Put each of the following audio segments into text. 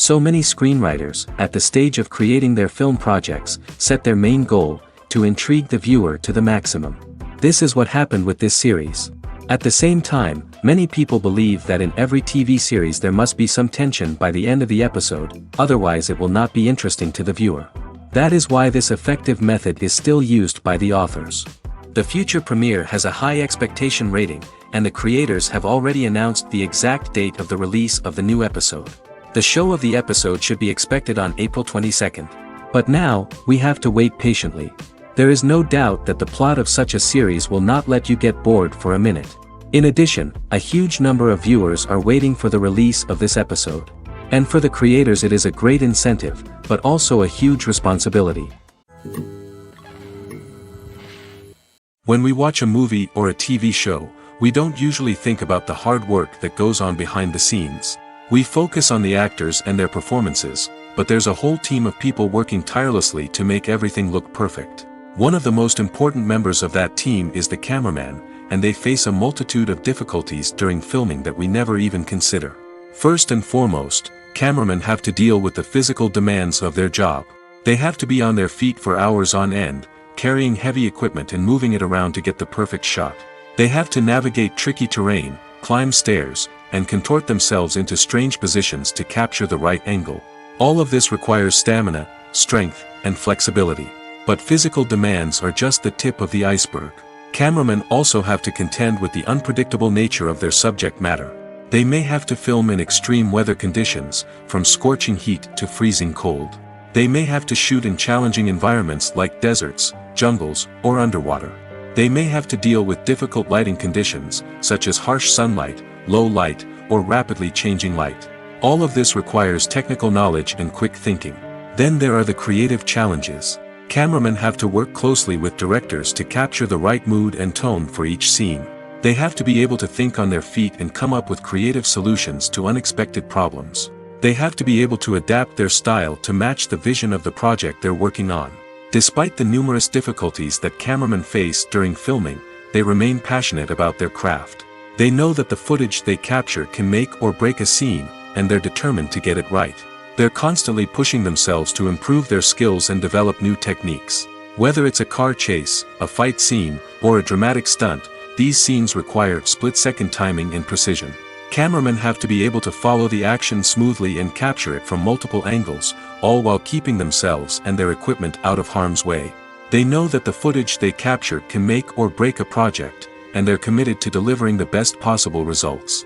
So many screenwriters, at the stage of creating their film projects, set their main goal, to intrigue the viewer to the maximum. This is what happened with this series. At the same time, many people believe that in every TV series there must be some tension by the end of the episode, otherwise it will not be interesting to the viewer. That is why this effective method is still used by the authors. The future premiere has a high expectation rating, and the creators have already announced the exact date of the release of the new episode. The show of the episode should be expected on April 22nd. But now, we have to wait patiently. There is no doubt that the plot of such a series will not let you get bored for a minute. In addition, a huge number of viewers are waiting for the release of this episode. And for the creators it is a great incentive, but also a huge responsibility. When we watch a movie or a TV show, we don't usually think about the hard work that goes on behind the scenes. We focus on the actors and their performances, but there's a whole team of people working tirelessly to make everything look perfect. One of the most important members of that team is the cameraman, and they face a multitude of difficulties during filming that we never even consider. First and foremost, cameramen have to deal with the physical demands of their job. They have to be on their feet for hours on end, carrying heavy equipment and moving it around to get the perfect shot. They have to navigate tricky terrain, climb stairs, and contort themselves into strange positions to capture the right angle. All of this requires stamina, strength, and flexibility. But physical demands are just the tip of the iceberg. Cameramen also have to contend with the unpredictable nature of their subject matter. They may have to film in extreme weather conditions, from scorching heat to freezing cold. They may have to shoot in challenging environments like deserts, jungles, or underwater. They may have to deal with difficult lighting conditions, such as harsh sunlight, low light, or rapidly changing light. All of this requires technical knowledge and quick thinking. Then there are the creative challenges. Cameramen have to work closely with directors to capture the right mood and tone for each scene. They have to be able to think on their feet and come up with creative solutions to unexpected problems. They have to be able to adapt their style to match the vision of the project they're working on. Despite the numerous difficulties that cameramen face during filming, they remain passionate about their craft. They know that the footage they capture can make or break a scene, and they're determined to get it right. They're constantly pushing themselves to improve their skills and develop new techniques. Whether it's a car chase, a fight scene, or a dramatic stunt, these scenes require split-second timing and precision. Cameramen have to be able to follow the action smoothly and capture it from multiple angles, all while keeping themselves and their equipment out of harm's way. They know that the footage they capture can make or break a project, and they're committed to delivering the best possible results.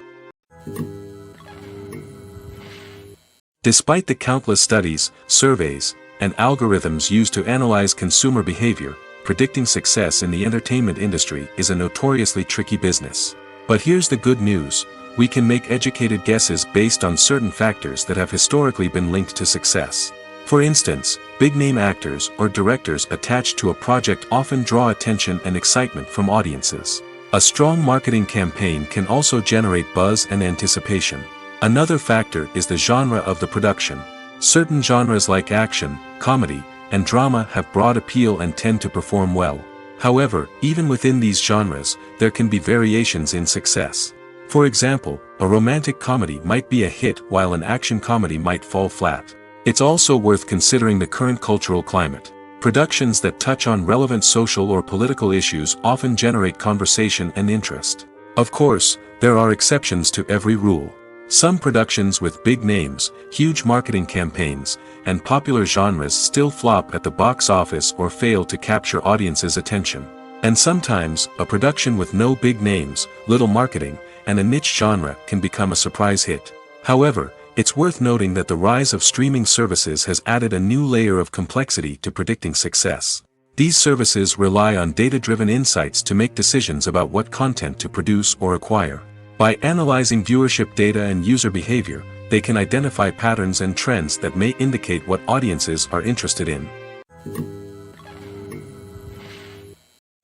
Despite the countless studies, surveys, and algorithms used to analyze consumer behavior, predicting success in the entertainment industry is a notoriously tricky business. But here's the good news: we can make educated guesses based on certain factors that have historically been linked to success. For instance, big-name actors or directors attached to a project often draw attention and excitement from audiences. A strong marketing campaign can also generate buzz and anticipation. Another factor is the genre of the production. Certain genres like action, comedy, and drama have broad appeal and tend to perform well. However, even within these genres, there can be variations in success. For example, a romantic comedy might be a hit while an action comedy might fall flat. It's also worth considering the current cultural climate. Productions that touch on relevant social or political issues often generate conversation and interest. Of course, there are exceptions to every rule. Some productions with big names, huge marketing campaigns, and popular genres still flop at the box office or fail to capture audiences' attention. And sometimes, a production with no big names, little marketing, and a niche genre can become a surprise hit. However, it's worth noting that the rise of streaming services has added a new layer of complexity to predicting success. These services rely on data-driven insights to make decisions about what content to produce or acquire. By analyzing viewership data and user behavior, they can identify patterns and trends that may indicate what audiences are interested in.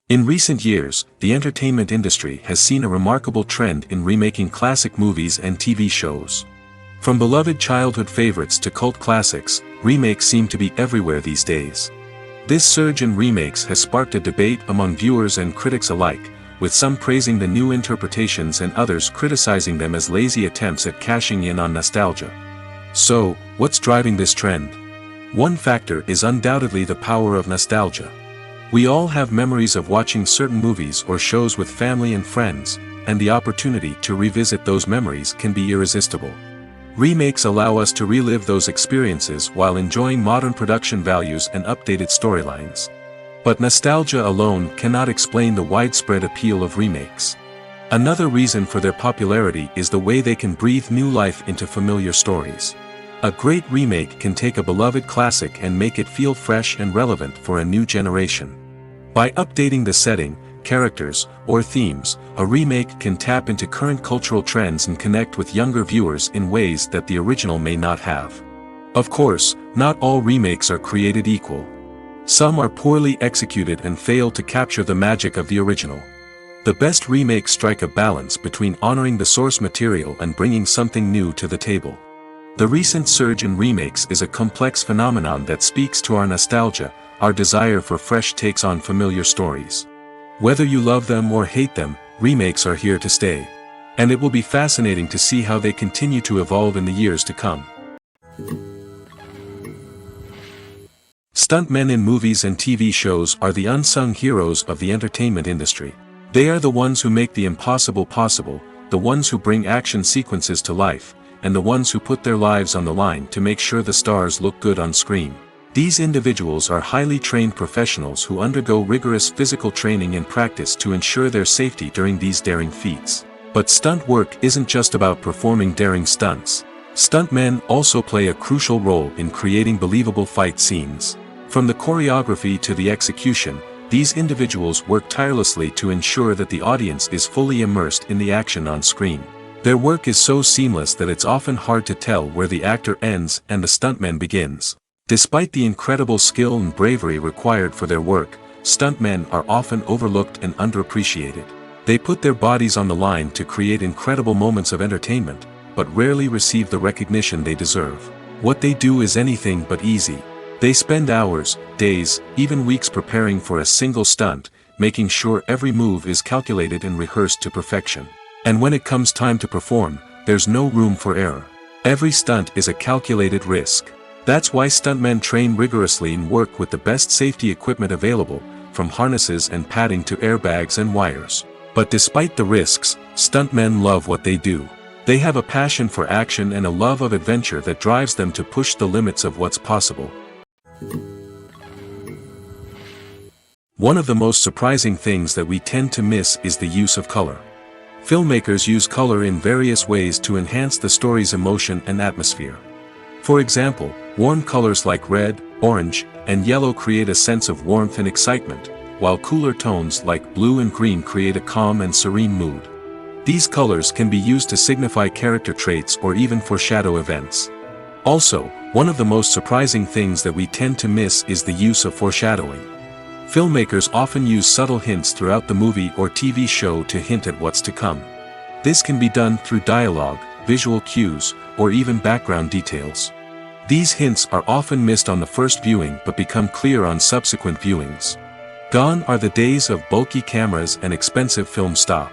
In recent years, the entertainment industry has seen a remarkable trend in remaking classic movies and TV shows. From beloved childhood favorites to cult classics, remakes seem to be everywhere these days. This surge in remakes has sparked a debate among viewers and critics alike, with some praising the new interpretations and others criticizing them as lazy attempts at cashing in on nostalgia. So, what's driving this trend? One factor is undoubtedly the power of nostalgia. We all have memories of watching certain movies or shows with family and friends, and the opportunity to revisit those memories can be irresistible. Remakes allow us to relive those experiences while enjoying modern production values and updated storylines. But nostalgia alone cannot explain the widespread appeal of remakes. Another reason for their popularity is the way they can breathe new life into familiar stories. A great remake can take a beloved classic and make it feel fresh and relevant for a new generation. By updating the setting, characters, or themes, a remake can tap into current cultural trends and connect with younger viewers in ways that the original may not have. Of course, not all remakes are created equal. Some are poorly executed and fail to capture the magic of the original. The best remakes strike a balance between honoring the source material and bringing something new to the table. The recent surge in remakes is a complex phenomenon that speaks to our nostalgia, our desire for fresh takes on familiar stories. Whether you love them or hate them, remakes are here to stay. And it will be fascinating to see how they continue to evolve in the years to come. Stuntmen in movies and TV shows are the unsung heroes of the entertainment industry. They are the ones who make the impossible possible, the ones who bring action sequences to life, and the ones who put their lives on the line to make sure the stars look good on screen. These individuals are highly trained professionals who undergo rigorous physical training and practice to ensure their safety during these daring feats. But stunt work isn't just about performing daring stunts. Stuntmen also play a crucial role in creating believable fight scenes. From the choreography to the execution, these individuals work tirelessly to ensure that the audience is fully immersed in the action on screen. Their work is so seamless that it's often hard to tell where the actor ends and the stuntman begins. Despite the incredible skill and bravery required for their work, stuntmen are often overlooked and underappreciated. They put their bodies on the line to create incredible moments of entertainment, but rarely receive the recognition they deserve. What they do is anything but easy. They spend hours, days, even weeks preparing for a single stunt, making sure every move is calculated and rehearsed to perfection. And when it comes time to perform, there's no room for error. Every stunt is a calculated risk. That's why stuntmen train rigorously and work with the best safety equipment available, from harnesses and padding to airbags and wires. But despite the risks, stuntmen love what they do. They have a passion for action and a love of adventure that drives them to push the limits of what's possible. One of the most surprising things that we tend to miss is the use of color. Filmmakers use color in various ways to enhance the story's emotion and atmosphere. For example, warm colors like red, orange, and yellow create a sense of warmth and excitement, while cooler tones like blue and green create a calm and serene mood. These colors can be used to signify character traits or even foreshadow events. Also, one of the most surprising things that we tend to miss is the use of foreshadowing. Filmmakers often use subtle hints throughout the movie or TV show to hint at what's to come. This can be done through dialogue, visual cues, or even background details. These hints are often missed on the first viewing but become clear on subsequent viewings. Gone are the days of bulky cameras and expensive film stock.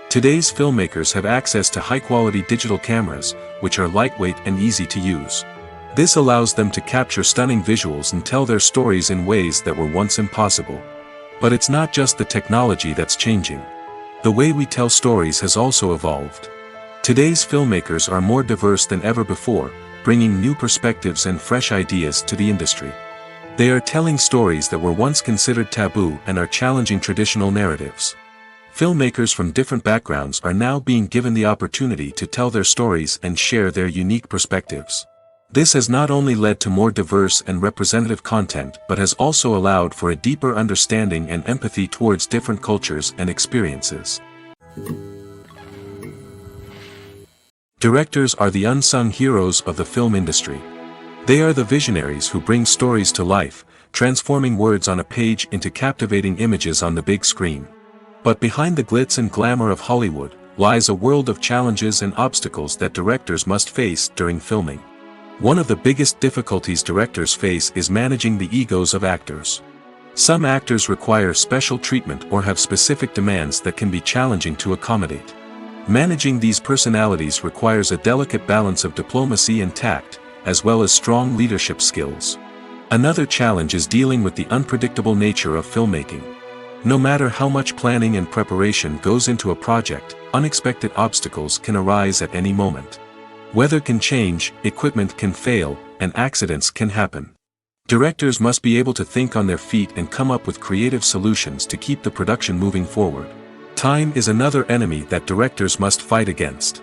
Today's filmmakers have access to high-quality digital cameras, which are lightweight and easy to use. This allows them to capture stunning visuals and tell their stories in ways that were once impossible. But it's not just the technology that's changing. The way we tell stories has also evolved. Today's filmmakers are more diverse than ever before, bringing new perspectives and fresh ideas to the industry. They are telling stories that were once considered taboo and are challenging traditional narratives. Filmmakers from different backgrounds are now being given the opportunity to tell their stories and share their unique perspectives. This has not only led to more diverse and representative content but has also allowed for a deeper understanding and empathy towards different cultures and experiences. Directors are the unsung heroes of the film industry. They are the visionaries who bring stories to life, transforming words on a page into captivating images on the big screen. But behind the glitz and glamour of Hollywood lies a world of challenges and obstacles that directors must face during filming. One of the biggest difficulties directors face is managing the egos of actors. Some actors require special treatment or have specific demands that can be challenging to accommodate. Managing these personalities requires a delicate balance of diplomacy and tact, as well as strong leadership skills. Another challenge is dealing with the unpredictable nature of filmmaking. No matter how much planning and preparation goes into a project, unexpected obstacles can arise at any moment. Weather can change, equipment can fail, and accidents can happen. Directors must be able to think on their feet and come up with creative solutions to keep the production moving forward. Time is another enemy that directors must fight against.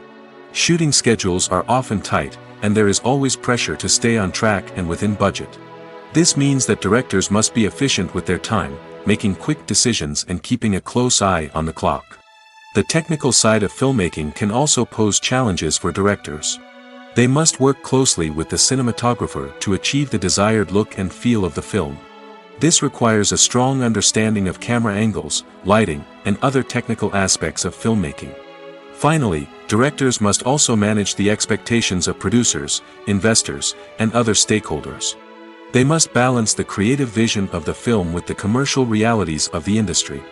Shooting schedules are often tight, and there is always pressure to stay on track and within budget. This means that directors must be efficient with their time, making quick decisions and keeping a close eye on the clock. The technical side of filmmaking can also pose challenges for directors. They must work closely with the cinematographer to achieve the desired look and feel of the film. This requires a strong understanding of camera angles, lighting, and other technical aspects of filmmaking. Finally, directors must also manage the expectations of producers, investors, and other stakeholders. They must balance the creative vision of the film with the commercial realities of the industry.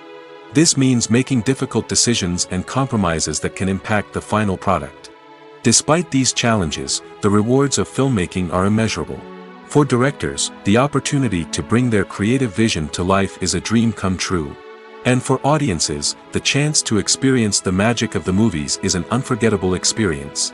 This means making difficult decisions and compromises that can impact the final product. Despite these challenges, the rewards of filmmaking are immeasurable. For directors, the opportunity to bring their creative vision to life is a dream come true. And for audiences, the chance to experience the magic of the movies is an unforgettable experience.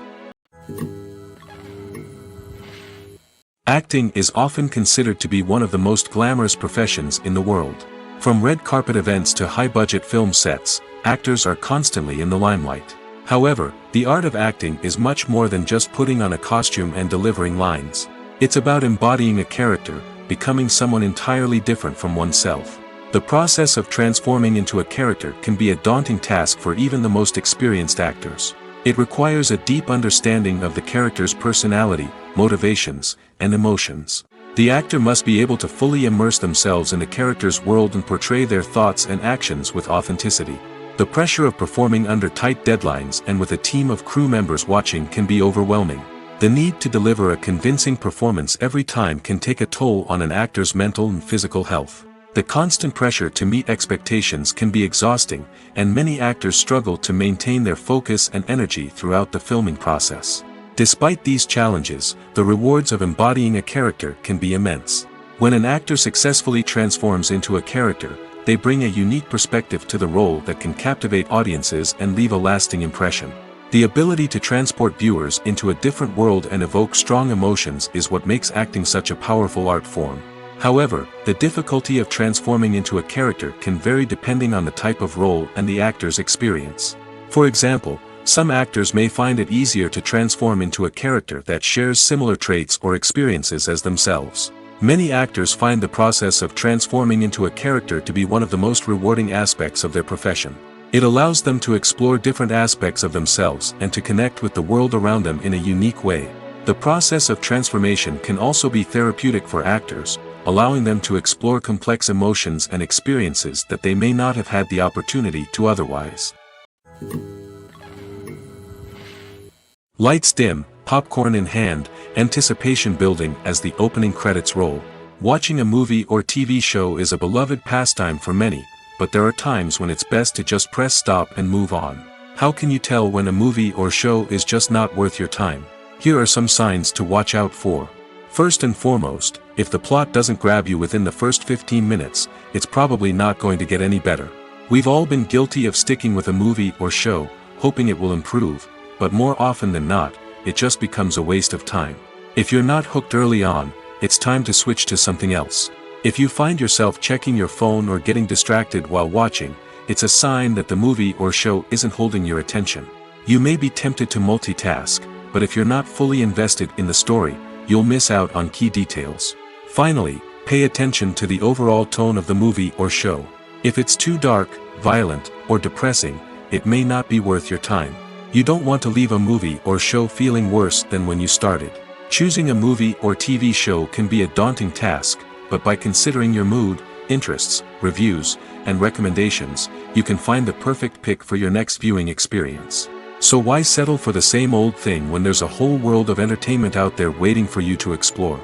Acting is often considered to be one of the most glamorous professions in the world. From red carpet events to high-budget film sets, actors are constantly in the limelight. However, the art of acting is much more than just putting on a costume and delivering lines. It's about embodying a character, becoming someone entirely different from oneself. The process of transforming into a character can be a daunting task for even the most experienced actors. It requires a deep understanding of the character's personality, motivations, and emotions. The actor must be able to fully immerse themselves in the character's world and portray their thoughts and actions with authenticity. The pressure of performing under tight deadlines and with a team of crew members watching can be overwhelming. The need to deliver a convincing performance every time can take a toll on an actor's mental and physical health. The constant pressure to meet expectations can be exhausting, and many actors struggle to maintain their focus and energy throughout the filming process. Despite these challenges, the rewards of embodying a character can be immense. When an actor successfully transforms into a character, they bring a unique perspective to the role that can captivate audiences and leave a lasting impression. The ability to transport viewers into a different world and evoke strong emotions is what makes acting such a powerful art form. However, the difficulty of transforming into a character can vary depending on the type of role and the actor's experience. For example, some actors may find it easier to transform into a character that shares similar traits or experiences as themselves. Many actors find the process of transforming into a character to be one of the most rewarding aspects of their profession. It allows them to explore different aspects of themselves and to connect with the world around them in a unique way. The process of transformation can also be therapeutic for actors, allowing them to explore complex emotions and experiences that they may not have had the opportunity to otherwise. Lights dim, popcorn in hand, anticipation building as the opening credits roll. Watching a movie or TV show is a beloved pastime for many, but there are times when it's best to just press stop and move on. How can you tell when a movie or show is just not worth your time? Here are some signs to watch out for. First and foremost, if the plot doesn't grab you within the first 15 minutes, it's probably not going to get any better. We've all been guilty of sticking with a movie or show, hoping it will improve, but more often than not, it just becomes a waste of time. If you're not hooked early on, it's time to switch to something else. If you find yourself checking your phone or getting distracted while watching, it's a sign that the movie or show isn't holding your attention. You may be tempted to multitask, but if you're not fully invested in the story, you'll miss out on key details. Finally, pay attention to the overall tone of the movie or show. If it's too dark, violent, or depressing, it may not be worth your time. You don't want to leave a movie or show feeling worse than when you started. Choosing a movie or TV show can be a daunting task, but by considering your mood, interests, reviews, and recommendations, you can find the perfect pick for your next viewing experience. So why settle for the same old thing when there's a whole world of entertainment out there waiting for you to explore?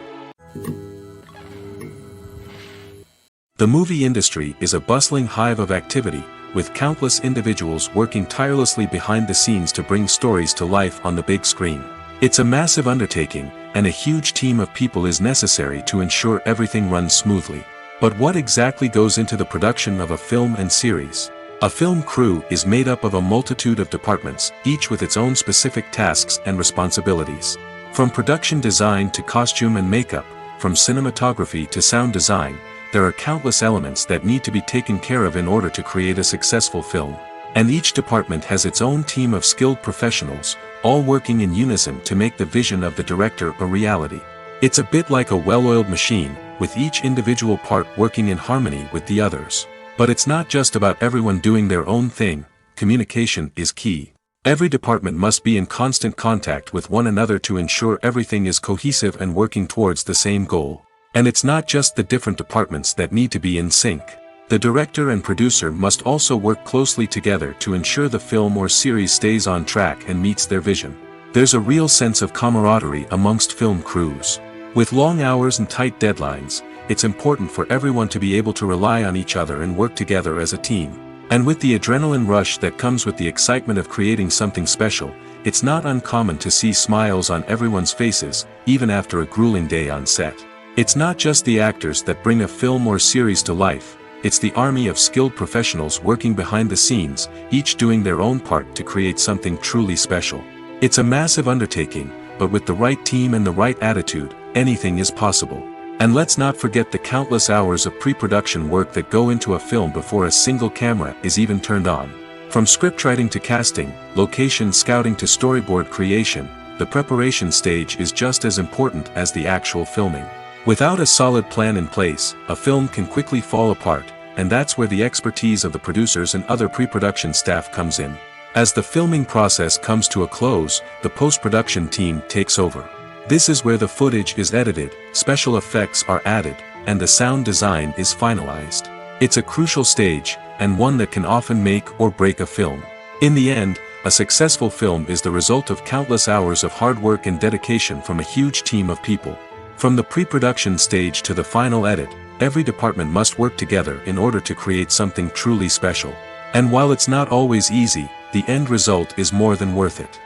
The movie industry is a bustling hive of activity, with countless individuals working tirelessly behind the scenes to bring stories to life on the big screen. It's a massive undertaking, and a huge team of people is necessary to ensure everything runs smoothly. But what exactly goes into the production of a film and series? A film crew is made up of a multitude of departments, each with its own specific tasks and responsibilities. From production design to costume and makeup, from cinematography to sound design, there are countless elements that need to be taken care of in order to create a successful film. And each department has its own team of skilled professionals, all working in unison to make the vision of the director a reality. It's a bit like a well-oiled machine, with each individual part working in harmony with the others. But it's not just about everyone doing their own thing. Communication is key. Every department must be in constant contact with one another to ensure everything is cohesive and working towards the same goal. And it's not just the different departments that need to be in sync. The director and producer must also work closely together to ensure the film or series stays on track and meets their vision. There's a real sense of camaraderie amongst film crews. With long hours and tight deadlines, it's important for everyone to be able to rely on each other and work together as a team. And with the adrenaline rush that comes with the excitement of creating something special, it's not uncommon to see smiles on everyone's faces, even after a grueling day on set. It's not just the actors that bring a film or series to life, it's the army of skilled professionals working behind the scenes, each doing their own part to create something truly special. It's a massive undertaking, but with the right team and the right attitude, anything is possible. And let's not forget the countless hours of pre-production work that go into a film before a single camera is even turned on. From scriptwriting to casting, location scouting to storyboard creation, the preparation stage is just as important as the actual filming. Without a solid plan in place, a film can quickly fall apart, and that's where the expertise of the producers and other pre-production staff comes in. As the filming process comes to a close, the post-production team takes over. This is where the footage is edited, special effects are added, and the sound design is finalized. It's a crucial stage, and one that can often make or break a film. In the end, a successful film is the result of countless hours of hard work and dedication from a huge team of people. From the pre-production stage to the final edit, every department must work together in order to create something truly special. And while it's not always easy, the end result is more than worth it.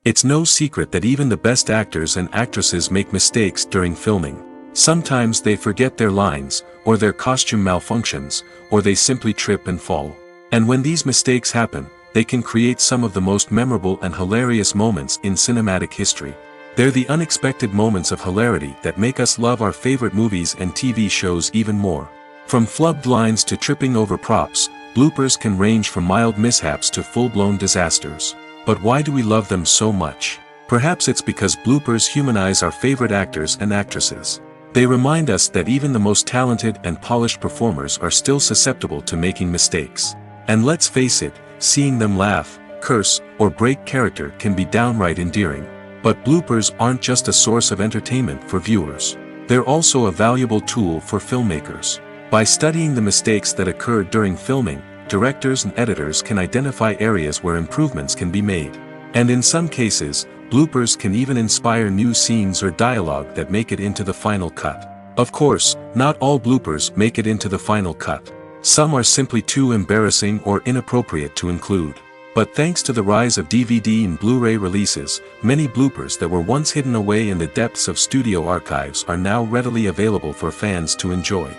It's no secret that even the best actors and actresses make mistakes during filming. Sometimes they forget their lines, or their costume malfunctions, or they simply trip and fall. And when these mistakes happen, they can create some of the most memorable and hilarious moments in cinematic history. They're the unexpected moments of hilarity that make us love our favorite movies and TV shows even more. From flubbed lines to tripping over props, bloopers can range from mild mishaps to full-blown disasters. But why do we love them so much? Perhaps it's because bloopers humanize our favorite actors and actresses. They remind us that even the most talented and polished performers are still susceptible to making mistakes. And let's face it, seeing them laugh, curse, or break character can be downright endearing. But bloopers aren't just a source of entertainment for viewers. They're also a valuable tool for filmmakers. By studying the mistakes that occurred during filming, directors and editors can identify areas where improvements can be made. And in some cases, bloopers can even inspire new scenes or dialogue that make it into the final cut. Of course, not all bloopers make it into the final cut. Some are simply too embarrassing or inappropriate to include. But thanks to the rise of DVD and Blu-ray releases, many bloopers that were once hidden away in the depths of studio archives are now readily available for fans to enjoy.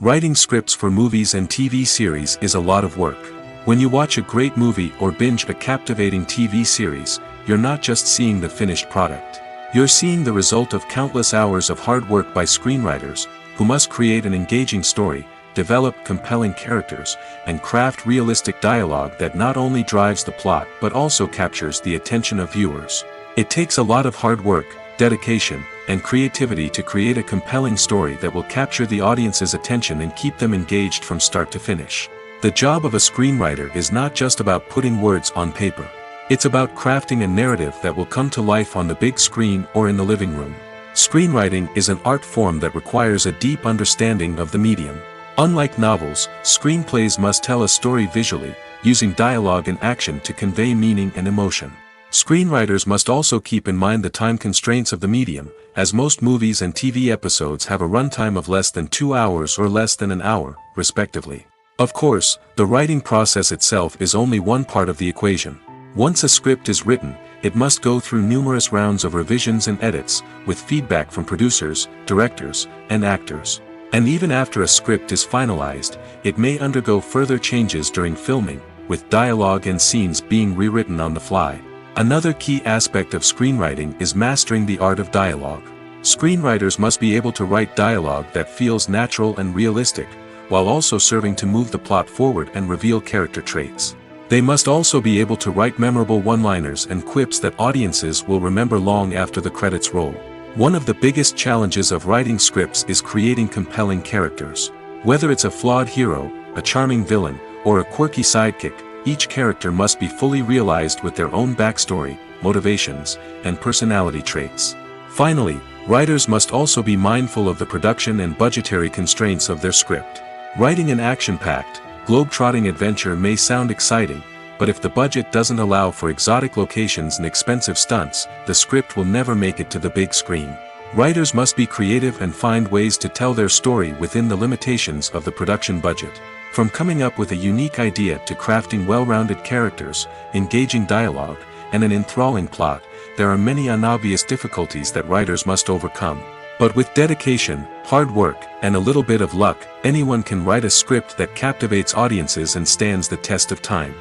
Writing scripts for movies and TV series is a lot of work. When you watch a great movie or binge a captivating TV series, you're not just seeing the finished product. You're seeing the result of countless hours of hard work by screenwriters, who must create an engaging story, develop compelling characters, and craft realistic dialogue that not only drives the plot but also captures the attention of viewers. It takes a lot of hard work, dedication, and creativity to create a compelling story that will capture the audience's attention and keep them engaged from start to finish. The job of a screenwriter is not just about putting words on paper. It's about crafting a narrative that will come to life on the big screen or in the living room. Screenwriting is an art form that requires a deep understanding of the medium. Unlike novels, screenplays must tell a story visually, using dialogue and action to convey meaning and emotion. Screenwriters must also keep in mind the time constraints of the medium, as most movies and TV episodes have a runtime of less than 2 hours or less than an hour, respectively. Of course, the writing process itself is only one part of the equation. Once a script is written, it must go through numerous rounds of revisions and edits, with feedback from producers, directors, and actors. And even after a script is finalized, it may undergo further changes during filming, with dialogue and scenes being rewritten on the fly. Another key aspect of screenwriting is mastering the art of dialogue. Screenwriters must be able to write dialogue that feels natural and realistic, while also serving to move the plot forward and reveal character traits. They must also be able to write memorable one-liners and quips that audiences will remember long after the credits roll. One of the biggest challenges of writing scripts is creating compelling characters. Whether it's a flawed hero, a charming villain, or a quirky sidekick, each character must be fully realized with their own backstory, motivations, and personality traits. Finally, writers must also be mindful of the production and budgetary constraints of their script. Writing an action-packed, globe-trotting adventure may sound exciting, but if the budget doesn't allow for exotic locations and expensive stunts, the script will never make it to the big screen. Writers must be creative and find ways to tell their story within the limitations of the production budget. From coming up with a unique idea to crafting well-rounded characters, engaging dialogue, and an enthralling plot, there are many unobvious difficulties that writers must overcome. But with dedication, hard work, and a little bit of luck, anyone can write a script that captivates audiences and stands the test of time.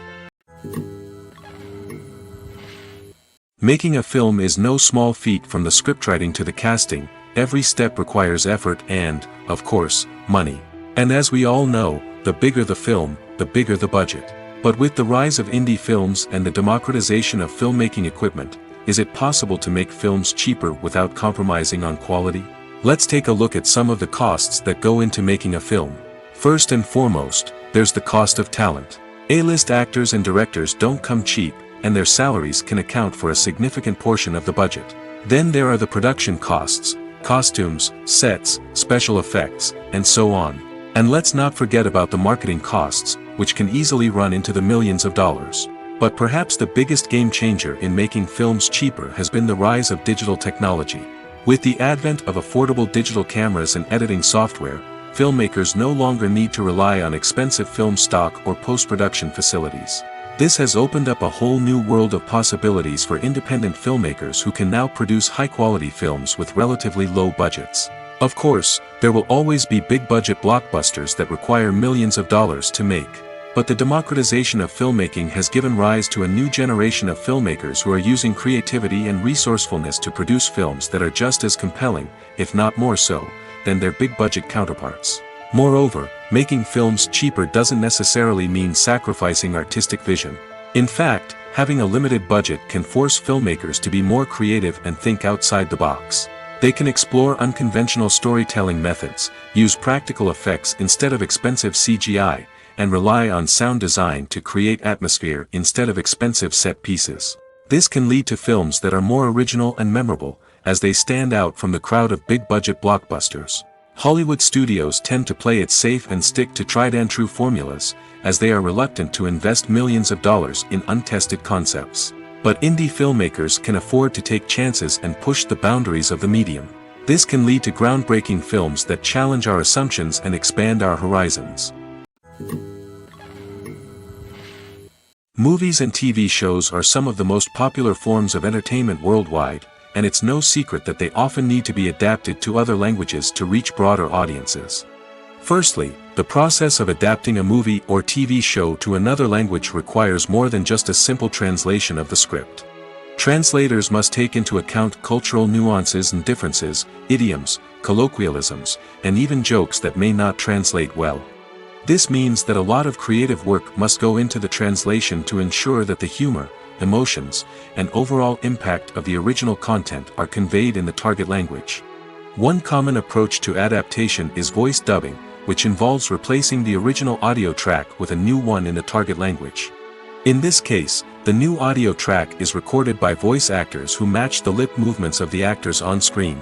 Making a film is no small feat. From the scriptwriting to the casting, every step requires effort and, of course, money. And as we all know, the bigger the film, the bigger the budget. But with the rise of indie films and the democratization of filmmaking equipment, is it possible to make films cheaper without compromising on quality? Let's take a look at some of the costs that go into making a film. First and foremost, there's the cost of talent. A-list actors and directors don't come cheap, and their salaries can account for a significant portion of the budget. Then there are the production costs, costumes, sets, special effects, and so on. And let's not forget about the marketing costs, which can easily run into the millions of dollars. But perhaps the biggest game changer in making films cheaper has been the rise of digital technology. With the advent of affordable digital cameras and editing software, filmmakers no longer need to rely on expensive film stock or post-production facilities. This has opened up a whole new world of possibilities for independent filmmakers who can now produce high-quality films with relatively low budgets. Of course, there will always be big-budget blockbusters that require millions of dollars to make. But the democratization of filmmaking has given rise to a new generation of filmmakers who are using creativity and resourcefulness to produce films that are just as compelling, if not more so, than their big-budget counterparts. Moreover, making films cheaper doesn't necessarily mean sacrificing artistic vision. In fact, having a limited budget can force filmmakers to be more creative and think outside the box. They can explore unconventional storytelling methods, use practical effects instead of expensive CGI, and rely on sound design to create atmosphere instead of expensive set pieces. This can lead to films that are more original and memorable, as they stand out from the crowd of big-budget blockbusters. Hollywood studios tend to play it safe and stick to tried-and-true formulas, as they are reluctant to invest millions of dollars in untested concepts. But indie filmmakers can afford to take chances and push the boundaries of the medium. This can lead to groundbreaking films that challenge our assumptions and expand our horizons. Movies and TV shows are some of the most popular forms of entertainment worldwide, and it's no secret that they often need to be adapted to other languages to reach broader audiences. Firstly, the process of adapting a movie or TV show to another language requires more than just a simple translation of the script. Translators must take into account cultural nuances and differences, idioms, colloquialisms, and even jokes that may not translate well. This means that a lot of creative work must go into the translation to ensure that the humor, emotions, and overall impact of the original content are conveyed in the target language. One common approach to adaptation is voice dubbing, which involves replacing the original audio track with a new one in the target language. In this case, the new audio track is recorded by voice actors who match the lip movements of the actors on screen.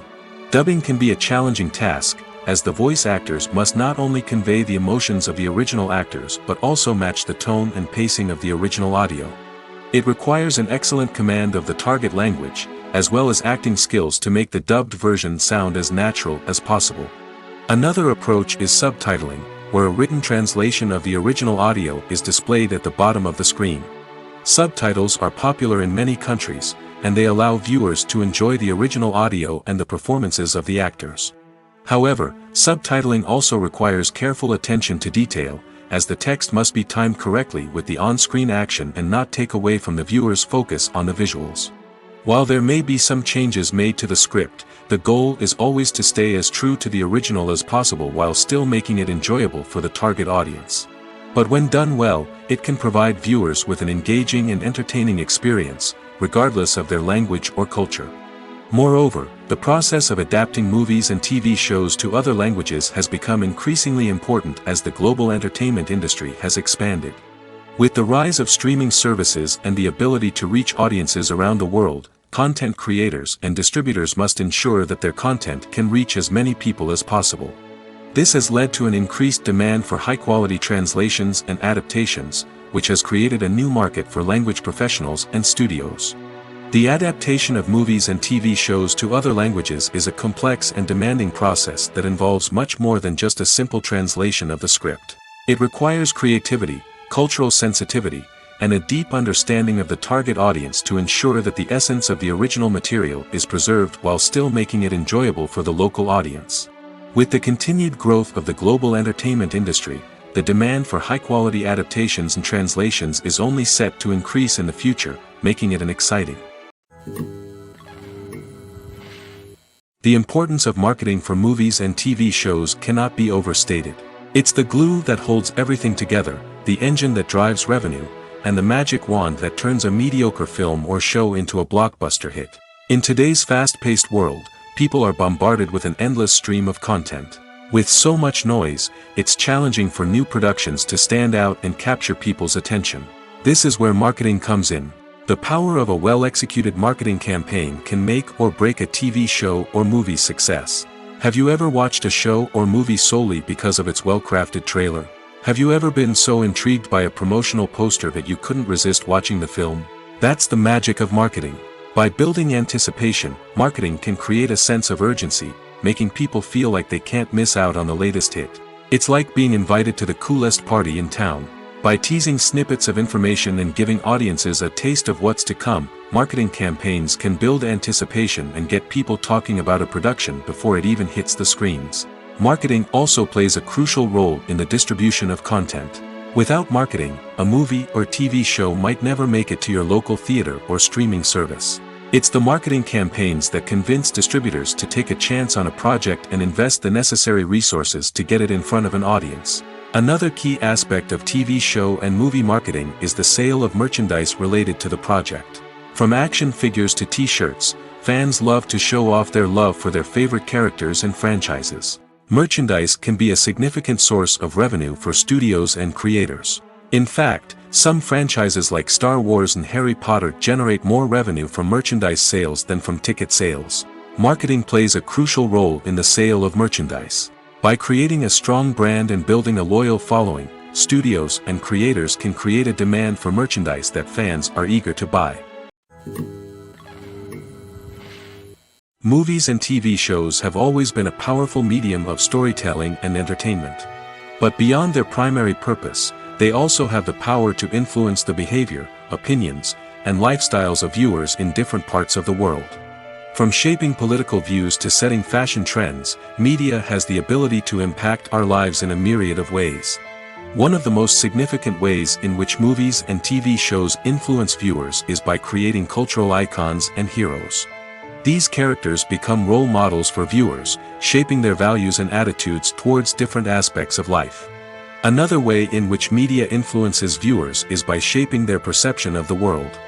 Dubbing can be a challenging task, as the voice actors must not only convey the emotions of the original actors but also match the tone and pacing of the original audio. It requires an excellent command of the target language, as well as acting skills to make the dubbed version sound as natural as possible. Another approach is subtitling, where a written translation of the original audio is displayed at the bottom of the screen. Subtitles are popular in many countries, and they allow viewers to enjoy the original audio and the performances of the actors. However, subtitling also requires careful attention to detail, as the text must be timed correctly with the on-screen action and not take away from the viewer's focus on the visuals. While there may be some changes made to the script, the goal is always to stay as true to the original as possible while still making it enjoyable for the target audience. But when done well, it can provide viewers with an engaging and entertaining experience, regardless of their language or culture. Moreover, the process of adapting movies and TV shows to other languages has become increasingly important as the global entertainment industry has expanded. With the rise of streaming services and the ability to reach audiences around the world, content creators and distributors must ensure that their content can reach as many people as possible. This has led to an increased demand for high-quality translations and adaptations, which has created a new market for language professionals and studios. The adaptation of movies and TV shows to other languages is a complex and demanding process that involves much more than just a simple translation of the script. It requires creativity, cultural sensitivity, and a deep understanding of the target audience to ensure that the essence of the original material is preserved while still making it enjoyable for the local audience. With the continued growth of the global entertainment industry, the demand for high-quality adaptations and translations is only set to increase in the future, making it exciting. The importance of marketing for movies and TV shows cannot be overstated. It's the glue that holds everything together, the engine that drives revenue, and the magic wand that turns a mediocre film or show into a blockbuster hit. In today's fast-paced world, people are bombarded with an endless stream of content. With so much noise, it's challenging for new productions to stand out and capture people's attention. This is where marketing comes in. The power of a well-executed marketing campaign can make or break a TV show or movie's success. Have you ever watched a show or movie solely because of its well-crafted trailer? Have you ever been so intrigued by a promotional poster that you couldn't resist watching the film? That's the magic of marketing. By building anticipation, marketing can create a sense of urgency, making people feel like they can't miss out on the latest hit. It's like being invited to the coolest party in town. By teasing snippets of information and giving audiences a taste of what's to come, marketing campaigns can build anticipation and get people talking about a production before it even hits the screens. Marketing also plays a crucial role in the distribution of content. Without marketing, a movie or TV show might never make it to your local theater or streaming service. It's the marketing campaigns that convince distributors to take a chance on a project and invest the necessary resources to get it in front of an audience. Another key aspect of TV show and movie marketing is the sale of merchandise related to the project. From action figures to t-shirts, fans love to show off their love for their favorite characters and franchises. Merchandise can be a significant source of revenue for studios and creators. In fact, some franchises like Star Wars and Harry Potter generate more revenue from merchandise sales than from ticket sales. Marketing plays a crucial role in the sale of merchandise. By creating a strong brand and building a loyal following, studios and creators can create a demand for merchandise that fans are eager to buy. Movies and TV shows have always been a powerful medium of storytelling and entertainment. But beyond their primary purpose, they also have the power to influence the behavior, opinions, and lifestyles of viewers in different parts of the world. From shaping political views to setting fashion trends, media has the ability to impact our lives in a myriad of ways. One of the most significant ways in which movies and TV shows influence viewers is by creating cultural icons and heroes. These characters become role models for viewers, shaping their values and attitudes towards different aspects of life. Another way in which media influences viewers is by shaping their perception of the world.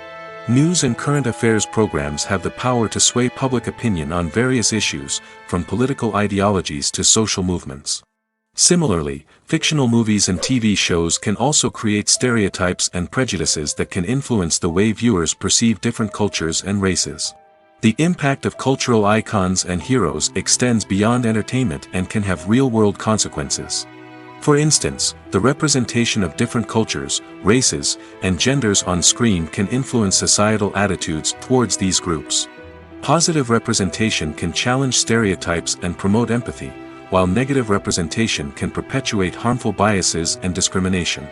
News and current affairs programs have the power to sway public opinion on various issues, from political ideologies to social movements. Similarly, fictional movies and TV shows can also create stereotypes and prejudices that can influence the way viewers perceive different cultures and races. The impact of cultural icons and heroes extends beyond entertainment and can have real-world consequences. For instance, the representation of different cultures, races, and genders on screen can influence societal attitudes towards these groups. Positive representation can challenge stereotypes and promote empathy, while negative representation can perpetuate harmful biases and discrimination.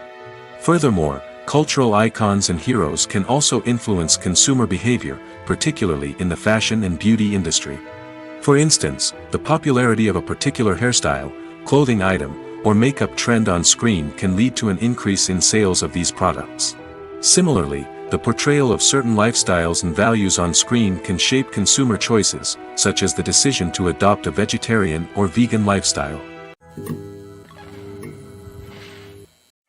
Furthermore, cultural icons and heroes can also influence consumer behavior, particularly in the fashion and beauty industry. For instance, the popularity of a particular hairstyle, clothing item, or makeup trend on screen can lead to an increase in sales of these products. Similarly, the portrayal of certain lifestyles and values on screen can shape consumer choices, such as the decision to adopt a vegetarian or vegan lifestyle.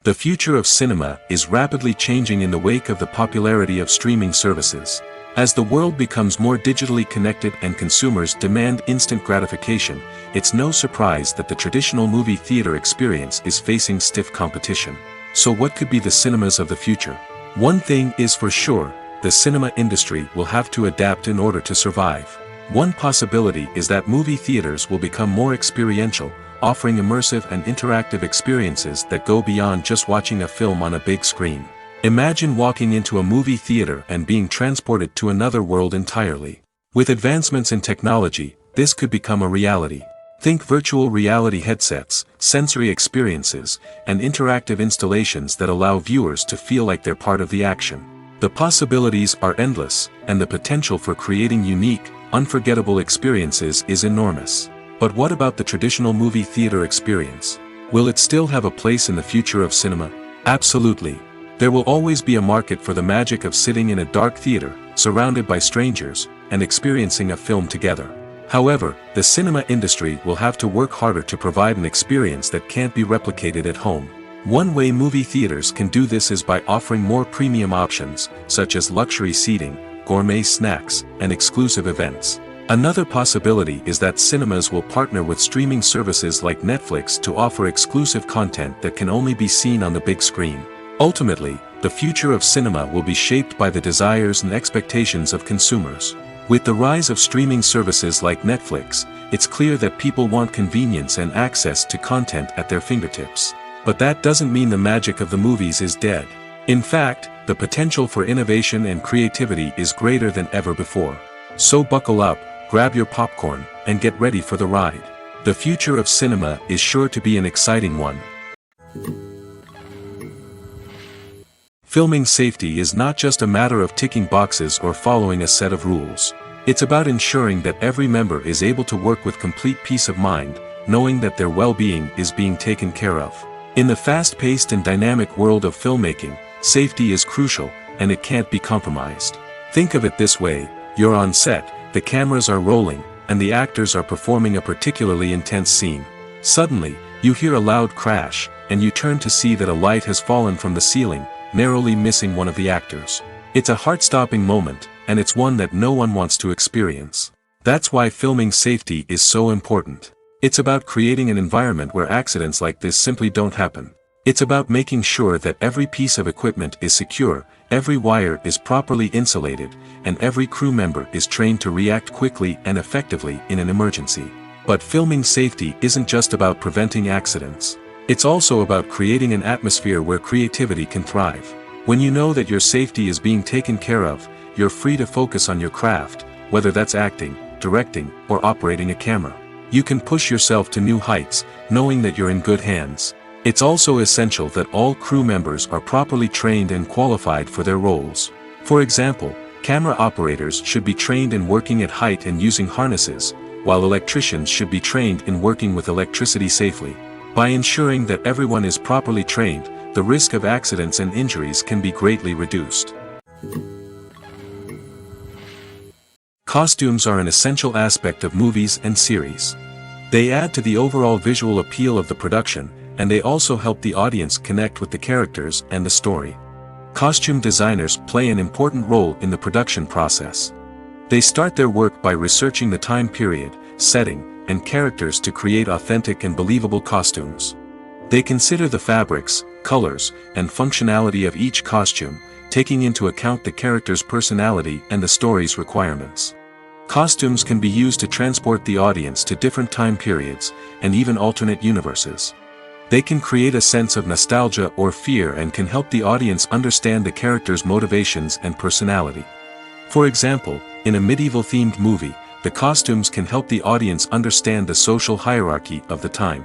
The future of cinema is rapidly changing in the wake of the popularity of streaming services. As the world becomes more digitally connected and consumers demand instant gratification, it's no surprise that the traditional movie theater experience is facing stiff competition. So what could be the cinemas of the future? One thing is for sure, the cinema industry will have to adapt in order to survive. One possibility is that movie theaters will become more experiential, offering immersive and interactive experiences that go beyond just watching a film on a big screen. Imagine walking into a movie theater and being transported to another world entirely. With advancements in technology, this could become a reality. Think virtual reality headsets, sensory experiences, and interactive installations that allow viewers to feel like they're part of the action. The possibilities are endless, and the potential for creating unique, unforgettable experiences is enormous. But what about the traditional movie theater experience? Will it still have a place in the future of cinema? Absolutely. There will always be a market for the magic of sitting in a dark theater, surrounded by strangers, and experiencing a film together. However, the cinema industry will have to work harder to provide an experience that can't be replicated at home. One way movie theaters can do this is by offering more premium options, such as luxury seating, gourmet snacks, and exclusive events. Another possibility is that cinemas will partner with streaming services like Netflix to offer exclusive content that can only be seen on the big screen. Ultimately, the future of cinema will be shaped by the desires and expectations of consumers. With the rise of streaming services like Netflix, it's clear that people want convenience and access to content at their fingertips. But that doesn't mean the magic of the movies is dead. In fact, the potential for innovation and creativity is greater than ever before. So buckle up, grab your popcorn, and get ready for the ride. The future of cinema is sure to be an exciting one. Filming safety is not just a matter of ticking boxes or following a set of rules. It's about ensuring that every member is able to work with complete peace of mind, knowing that their well-being is being taken care of. In the fast-paced and dynamic world of filmmaking, safety is crucial, and it can't be compromised. Think of it this way: you're on set, the cameras are rolling, and the actors are performing a particularly intense scene. Suddenly, you hear a loud crash, and you turn to see that a light has fallen from the ceiling, narrowly missing one of the actors. It's a heart-stopping moment, and it's one that no one wants to experience. That's why filming safety is so important. It's about creating an environment where accidents like this simply don't happen. It's about making sure that every piece of equipment is secure, every wire is properly insulated, and every crew member is trained to react quickly and effectively in an emergency. But filming safety isn't just about preventing accidents. It's also about creating an atmosphere where creativity can thrive. When you know that your safety is being taken care of, you're free to focus on your craft, whether that's acting, directing, or operating a camera. You can push yourself to new heights, knowing that you're in good hands. It's also essential that all crew members are properly trained and qualified for their roles. For example, camera operators should be trained in working at height and using harnesses, while electricians should be trained in working with electricity safely. By ensuring that everyone is properly trained, the risk of accidents and injuries can be greatly reduced. Costumes are an essential aspect of movies and series. They add to the overall visual appeal of the production, and they also help the audience connect with the characters and the story. Costume designers play an important role in the production process. They start their work by researching the time period, setting, and characters to create authentic and believable costumes. They consider the fabrics, colors, and functionality of each costume, taking into account the character's personality and the story's requirements. Costumes can be used to transport the audience to different time periods, and even alternate universes. They can create a sense of nostalgia or fear and can help the audience understand the character's motivations and personality. For example, in a medieval-themed movie, the costumes can help the audience understand the social hierarchy of the time.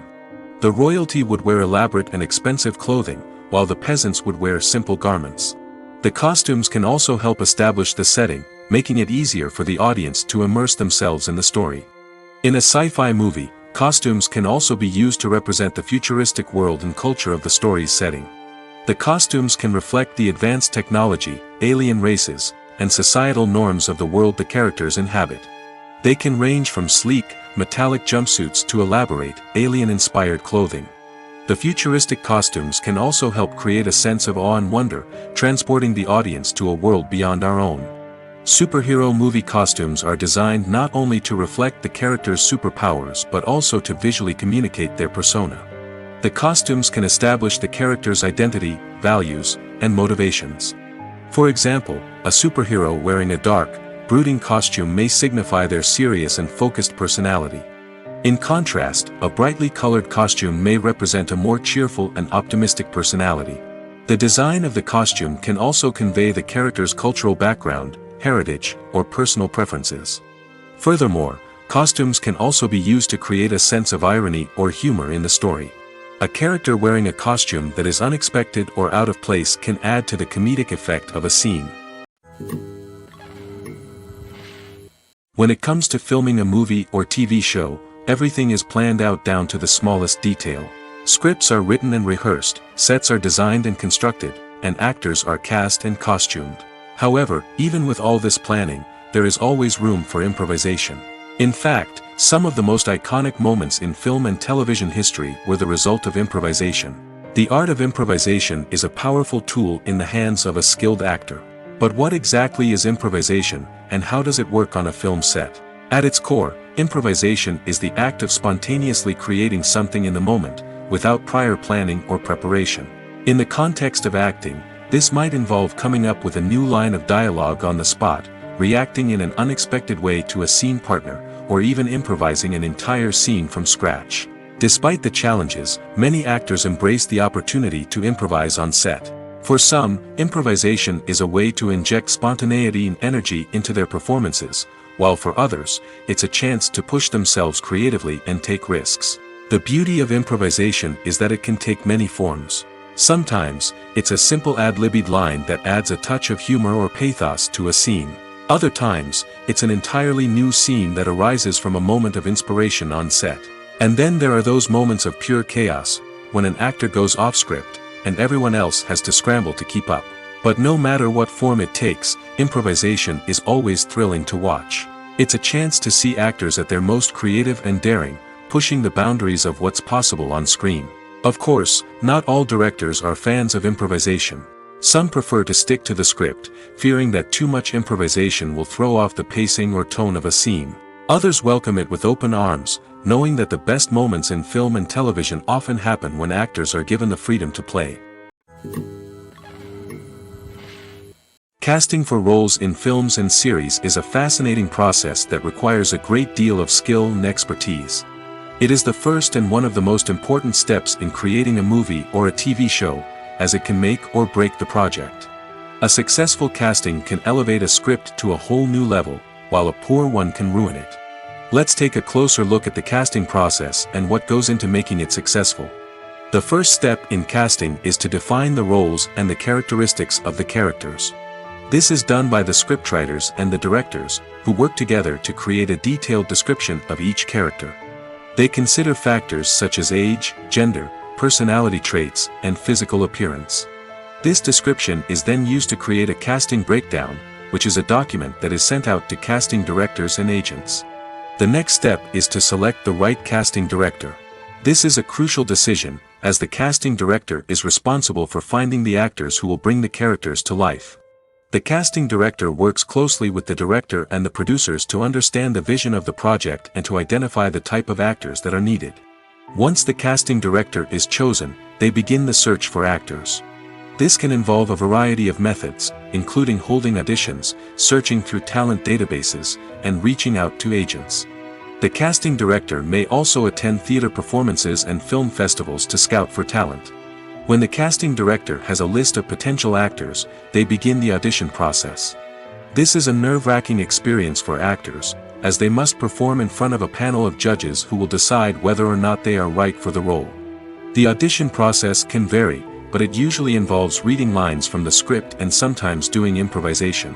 The royalty would wear elaborate and expensive clothing, while the peasants would wear simple garments. The costumes can also help establish the setting, making it easier for the audience to immerse themselves in the story. In a sci-fi movie, costumes can also be used to represent the futuristic world and culture of the story's setting. The costumes can reflect the advanced technology, alien races, and societal norms of the world the characters inhabit. They can range from sleek, metallic jumpsuits to elaborate, alien-inspired clothing. The futuristic costumes can also help create a sense of awe and wonder, transporting the audience to a world beyond our own. Superhero movie costumes are designed not only to reflect the character's superpowers but also to visually communicate their persona. The costumes can establish the character's identity, values, and motivations. For example, a superhero wearing a dark, brooding costume may signify their serious and focused personality. In contrast, a brightly colored costume may represent a more cheerful and optimistic personality. The design of the costume can also convey the character's cultural background, heritage, or personal preferences. Furthermore, costumes can also be used to create a sense of irony or humor in the story. A character wearing a costume that is unexpected or out of place can add to the comedic effect of a scene. When it comes to filming a movie or TV show, everything is planned out down to the smallest detail. Scripts are written and rehearsed, sets are designed and constructed, and actors are cast and costumed. However, even with all this planning, there is always room for improvisation. In fact, some of the most iconic moments in film and television history were the result of improvisation. The art of improvisation is a powerful tool in the hands of a skilled actor. But what exactly is improvisation, and how does it work on a film set? At its core, improvisation is the act of spontaneously creating something in the moment, without prior planning or preparation. In the context of acting, this might involve coming up with a new line of dialogue on the spot, reacting in an unexpected way to a scene partner, or even improvising an entire scene from scratch. Despite the challenges, many actors embrace the opportunity to improvise on set. For some, improvisation is a way to inject spontaneity and energy into their performances, while for others, it's a chance to push themselves creatively and take risks. The beauty of improvisation is that it can take many forms. Sometimes, it's a simple ad-libbed line that adds a touch of humor or pathos to a scene. Other times, it's an entirely new scene that arises from a moment of inspiration on set. And then there are those moments of pure chaos, when an actor goes off script, and everyone else has to scramble to keep up. But no matter what form it takes, improvisation is always thrilling to watch. It's a chance to see actors at their most creative and daring, pushing the boundaries of what's possible on screen. Of course, not all directors are fans of improvisation. Some prefer to stick to the script, fearing that too much improvisation will throw off the pacing or tone of a scene. Others welcome it with open arms, knowing that the best moments in film and television often happen when actors are given the freedom to play. Casting for roles in films and series is a fascinating process that requires a great deal of skill and expertise. It is the first and one of the most important steps in creating a movie or a TV show, as it can make or break the project. A successful casting can elevate a script to a whole new level, while a poor one can ruin it. Let's take a closer look at the casting process and what goes into making it successful. The first step in casting is to define the roles and the characteristics of the characters. This is done by the scriptwriters and the directors, who work together to create a detailed description of each character. They consider factors such as age, gender, personality traits, and physical appearance. This description is then used to create a casting breakdown, which is a document that is sent out to casting directors and agents. The next step is to select the right casting director. This is a crucial decision, as the casting director is responsible for finding the actors who will bring the characters to life. The casting director works closely with the director and the producers to understand the vision of the project and to identify the type of actors that are needed. Once the casting director is chosen, they begin the search for actors. This can involve a variety of methods, including holding auditions, searching through talent databases, and reaching out to agents. The casting director may also attend theater performances and film festivals to scout for talent. When the casting director has a list of potential actors, they begin the audition process. This is a nerve-wracking experience for actors, as they must perform in front of a panel of judges who will decide whether or not they are right for the role. The audition process can vary, but it usually involves reading lines from the script and sometimes doing improvisation.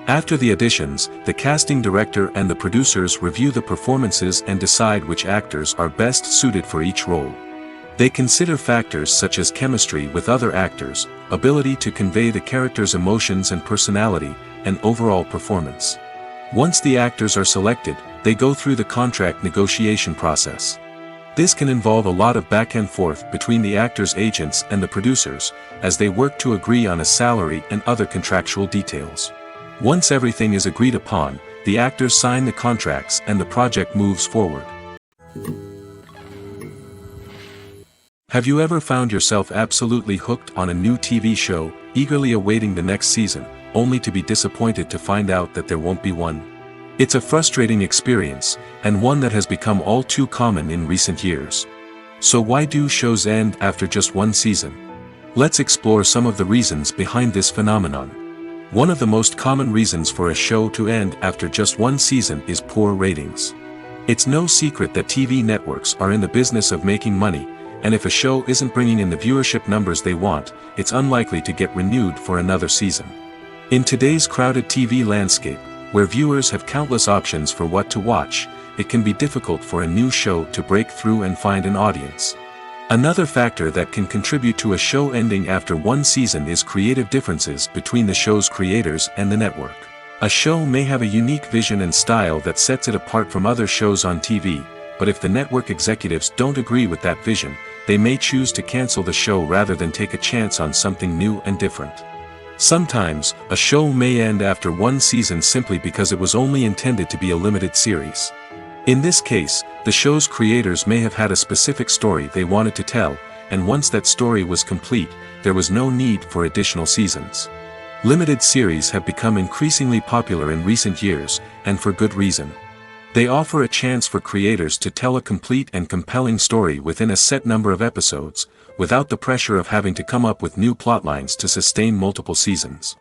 After the auditions, the casting director and the producers review the performances and decide which actors are best suited for each role. They consider factors such as chemistry with other actors, ability to convey the character's emotions and personality, and overall performance. Once the actors are selected, they go through the contract negotiation process. This can involve a lot of back and forth between the actors' agents and the producers, as they work to agree on a salary and other contractual details. Once everything is agreed upon, the actors sign the contracts and the project moves forward. Have you ever found yourself absolutely hooked on a new TV show, eagerly awaiting the next season, only to be disappointed to find out that there won't be one? It's a frustrating experience, and one that has become all too common in recent years. So why do shows end after just one season? Let's explore some of the reasons behind this phenomenon. One of the most common reasons for a show to end after just one season is poor ratings. It's no secret that TV networks are in the business of making money, and if a show isn't bringing in the viewership numbers they want, it's unlikely to get renewed for another season. In today's crowded TV landscape, where viewers have countless options for what to watch, it can be difficult for a new show to break through and find an audience. Another factor that can contribute to a show ending after one season is creative differences between the show's creators and the network. A show may have a unique vision and style that sets it apart from other shows on TV, but if the network executives don't agree with that vision, they may choose to cancel the show rather than take a chance on something new and different. Sometimes, a show may end after one season simply because it was only intended to be a limited series. In this case, the show's creators may have had a specific story they wanted to tell, and once that story was complete, there was no need for additional seasons. Limited series have become increasingly popular in recent years, and for good reason. They offer a chance for creators to tell a complete and compelling story within a set number of episodes, without the pressure of having to come up with new plotlines to sustain multiple seasons.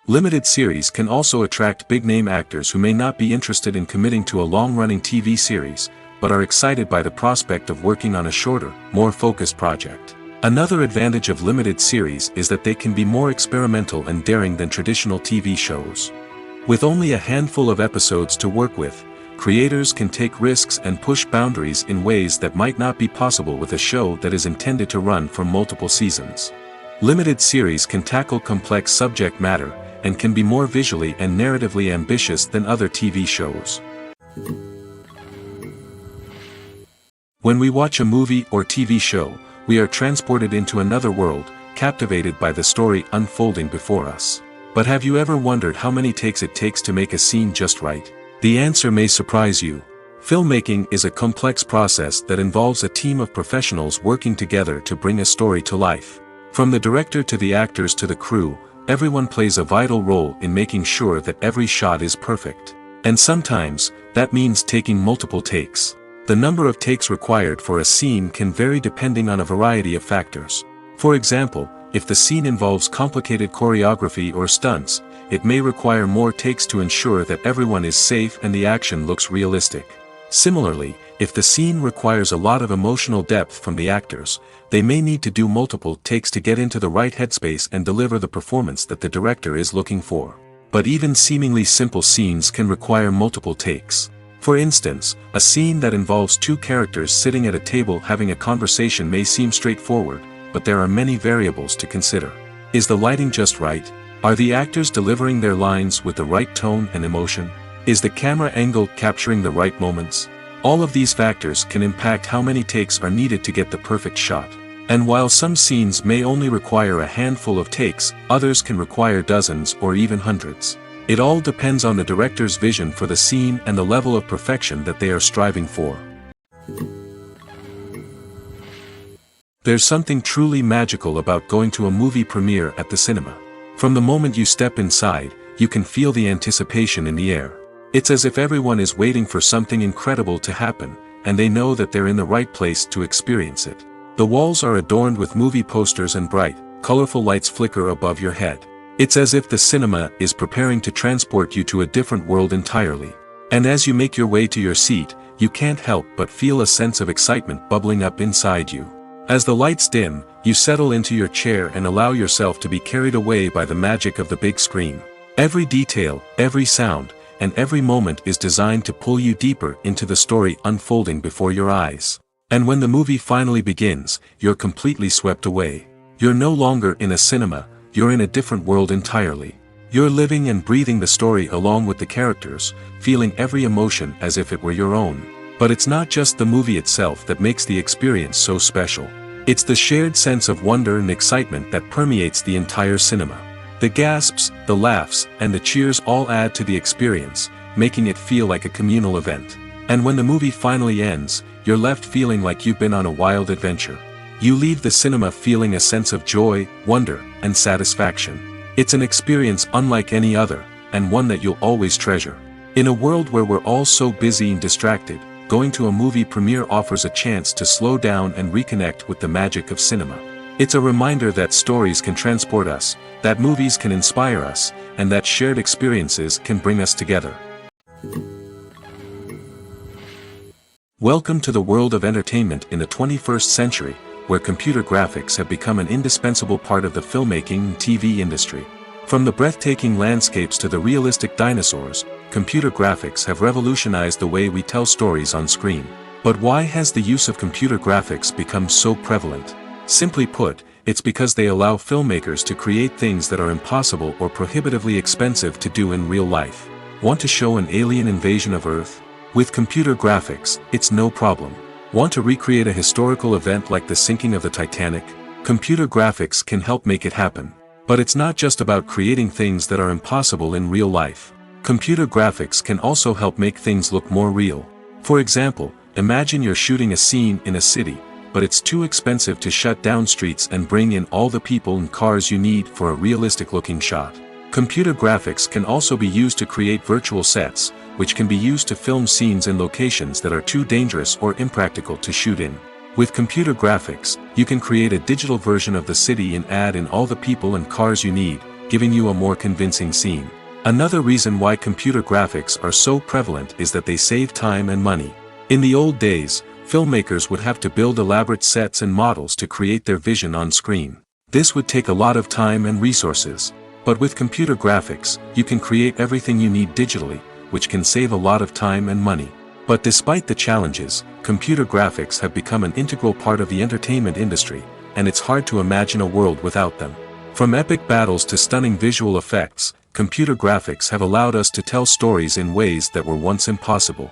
Limited series can also attract big-name actors who may not be interested in committing to a long-running TV series, but are excited by the prospect of working on a shorter, more focused project. Another advantage of limited series is that they can be more experimental and daring than traditional TV shows. With only a handful of episodes to work with, creators can take risks and push boundaries in ways that might not be possible with a show that is intended to run for multiple seasons. Limited series can tackle complex subject matter, and can be more visually and narratively ambitious than other TV shows. When we watch a movie or TV show, we are transported into another world, captivated by the story unfolding before us. But have you ever wondered how many takes it takes to make a scene just right? The answer may surprise you. Filmmaking is a complex process that involves a team of professionals working together to bring a story to life. From the director to the actors to the crew, everyone plays a vital role in making sure that every shot is perfect. And sometimes, that means taking multiple takes. The number of takes required for a scene can vary depending on a variety of factors. For example, if the scene involves complicated choreography or stunts, it may require more takes to ensure that everyone is safe and the action looks realistic. Similarly, if the scene requires a lot of emotional depth from the actors, they may need to do multiple takes to get into the right headspace and deliver the performance that the director is looking for. But even seemingly simple scenes can require multiple takes. For instance, a scene that involves two characters sitting at a table having a conversation may seem straightforward, but there are many variables to consider. Is the lighting just right? Are the actors delivering their lines with the right tone and emotion? Is the camera angle capturing the right moments? All of these factors can impact how many takes are needed to get the perfect shot. And while some scenes may only require a handful of takes, others can require dozens or even hundreds. It all depends on the director's vision for the scene and the level of perfection that they are striving for. There's something truly magical about going to a movie premiere at the cinema. From the moment you step inside, you can feel the anticipation in the air. It's as if everyone is waiting for something incredible to happen, and they know that they're in the right place to experience it. The walls are adorned with movie posters and bright, colorful lights flicker above your head. It's as if the cinema is preparing to transport you to a different world entirely. And as you make your way to your seat, you can't help but feel a sense of excitement bubbling up inside you. As the lights dim, you settle into your chair and allow yourself to be carried away by the magic of the big screen. Every detail, every sound, and every moment is designed to pull you deeper into the story unfolding before your eyes. And when the movie finally begins, you're completely swept away. You're no longer in a cinema, you're in a different world entirely. You're living and breathing the story along with the characters, feeling every emotion as if it were your own. But it's not just the movie itself that makes the experience so special. It's the shared sense of wonder and excitement that permeates the entire cinema. The gasps, the laughs, and the cheers all add to the experience, making it feel like a communal event. And when the movie finally ends, you're left feeling like you've been on a wild adventure. You leave the cinema feeling a sense of joy, wonder, and satisfaction. It's an experience unlike any other, and one that you'll always treasure. In a world where we're all so busy and distracted, going to a movie premiere offers a chance to slow down and reconnect with the magic of cinema. It's a reminder that stories can transport us, that movies can inspire us, and that shared experiences can bring us together. Welcome to the world of entertainment in the 21st century, where computer graphics have become an indispensable part of the filmmaking and TV industry. From the breathtaking landscapes to the realistic dinosaurs, computer graphics have revolutionized the way we tell stories on screen. But why has the use of computer graphics become so prevalent? Simply put, it's because they allow filmmakers to create things that are impossible or prohibitively expensive to do in real life. Want to show an alien invasion of Earth? With computer graphics, it's no problem. Want to recreate a historical event like the sinking of the Titanic? Computer graphics can help make it happen. But it's not just about creating things that are impossible in real life. Computer graphics can also help make things look more real. For example, imagine you're shooting a scene in a city, but it's too expensive to shut down streets and bring in all the people and cars you need for a realistic-looking shot. Computer graphics can also be used to create virtual sets, which can be used to film scenes in locations that are too dangerous or impractical to shoot in. With computer graphics, you can create a digital version of the city and add in all the people and cars you need, giving you a more convincing scene. Another reason why computer graphics are so prevalent is that they save time and money. In the old days, filmmakers would have to build elaborate sets and models to create their vision on screen. This would take a lot of time and resources. But with computer graphics, you can create everything you need digitally, which can save a lot of time and money. But despite the challenges, computer graphics have become an integral part of the entertainment industry, and it's hard to imagine a world without them. From epic battles to stunning visual effects, computer graphics have allowed us to tell stories in ways that were once impossible.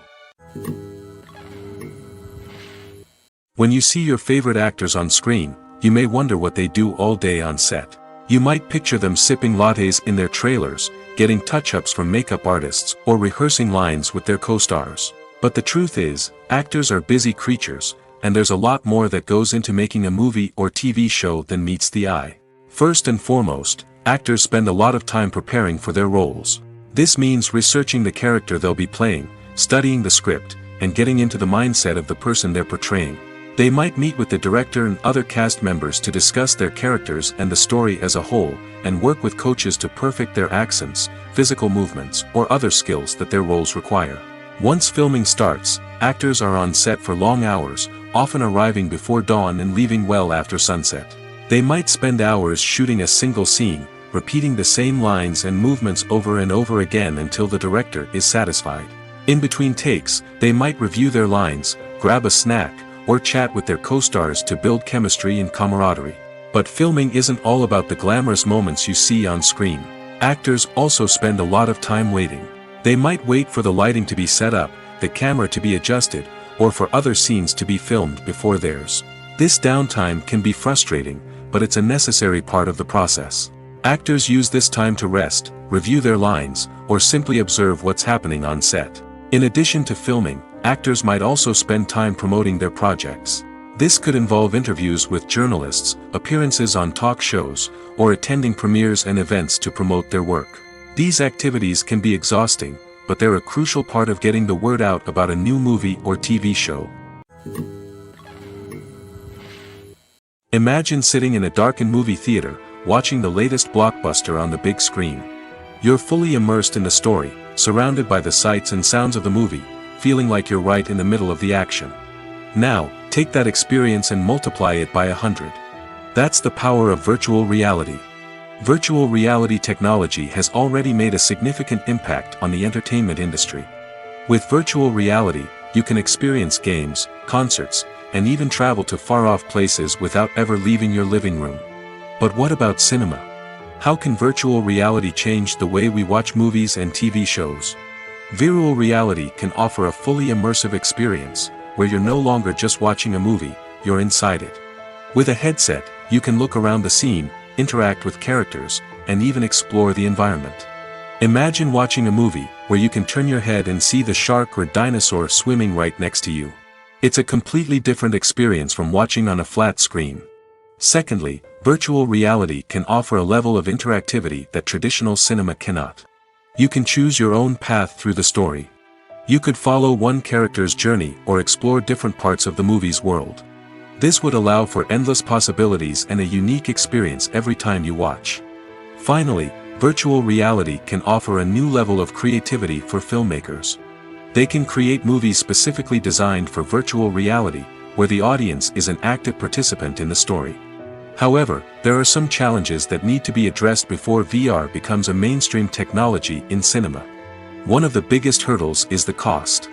When you see your favorite actors on screen, you may wonder what they do all day on set. You might picture them sipping lattes in their trailers, getting touch-ups from makeup artists, or rehearsing lines with their co-stars. But the truth is, actors are busy creatures, and there's a lot more that goes into making a movie or TV show than meets the eye. First and foremost, actors spend a lot of time preparing for their roles. This means researching the character they'll be playing, studying the script, and getting into the mindset of the person they're portraying. They might meet with the director and other cast members to discuss their characters and the story as a whole, and work with coaches to perfect their accents, physical movements, or other skills that their roles require. Once filming starts, actors are on set for long hours, often arriving before dawn and leaving well after sunset. They might spend hours shooting a single scene, repeating the same lines and movements over and over again until the director is satisfied. In between takes, they might review their lines, grab a snack, or chat with their co-stars to build chemistry and camaraderie. But filming isn't all about the glamorous moments you see on screen. Actors also spend a lot of time waiting. They might wait for the lighting to be set up, the camera to be adjusted, or for other scenes to be filmed before theirs. This downtime can be frustrating, but it's a necessary part of the process. Actors use this time to rest, review their lines, or simply observe what's happening on set. In addition to filming, actors might also spend time promoting their projects. This could involve interviews with journalists, appearances on talk shows, or attending premieres and events to promote their work. These activities can be exhausting, but they're a crucial part of getting the word out about a new movie or TV show. Imagine sitting in a darkened movie theater, watching the latest blockbuster on the big screen. You're fully immersed in the story, surrounded by the sights and sounds of the movie, feeling like you're right in the middle of the action. Now, take that experience and multiply it by 100. That's the power of virtual reality. Virtual reality technology has already made a significant impact on the entertainment industry. With virtual reality, you can experience games, concerts, and even travel to far-off places without ever leaving your living room. But what about cinema? How can virtual reality change the way we watch movies and TV shows? Virtual reality can offer a fully immersive experience, where you're no longer just watching a movie, you're inside it. With a headset, you can look around the scene, interact with characters, and even explore the environment. Imagine watching a movie, where you can turn your head and see the shark or dinosaur swimming right next to you. It's a completely different experience from watching on a flat screen. Secondly, virtual reality can offer a level of interactivity that traditional cinema cannot. You can choose your own path through the story. You could follow one character's journey or explore different parts of the movie's world. This would allow for endless possibilities and a unique experience every time you watch. Finally, virtual reality can offer a new level of creativity for filmmakers. They can create movies specifically designed for virtual reality, where the audience is an active participant in the story. However, there are some challenges that need to be addressed before VR becomes a mainstream technology in cinema. One of the biggest hurdles is the cost.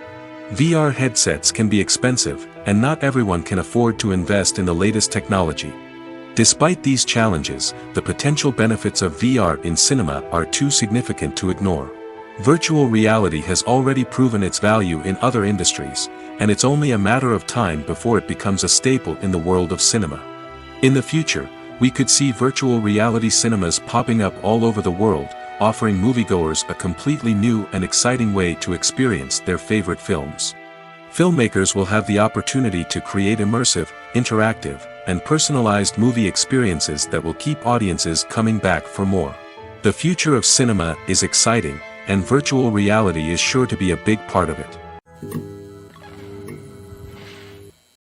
VR headsets can be expensive, and not everyone can afford to invest in the latest technology. Despite these challenges, the potential benefits of VR in cinema are too significant to ignore. Virtual reality has already proven its value in other industries, and it's only a matter of time before it becomes a staple in the world of cinema. In the future, we could see virtual reality cinemas popping up all over the world, offering moviegoers a completely new and exciting way to experience their favorite films. Filmmakers will have the opportunity to create immersive, interactive, and personalized movie experiences that will keep audiences coming back for more. The future of cinema is exciting, and virtual reality is sure to be a big part of it.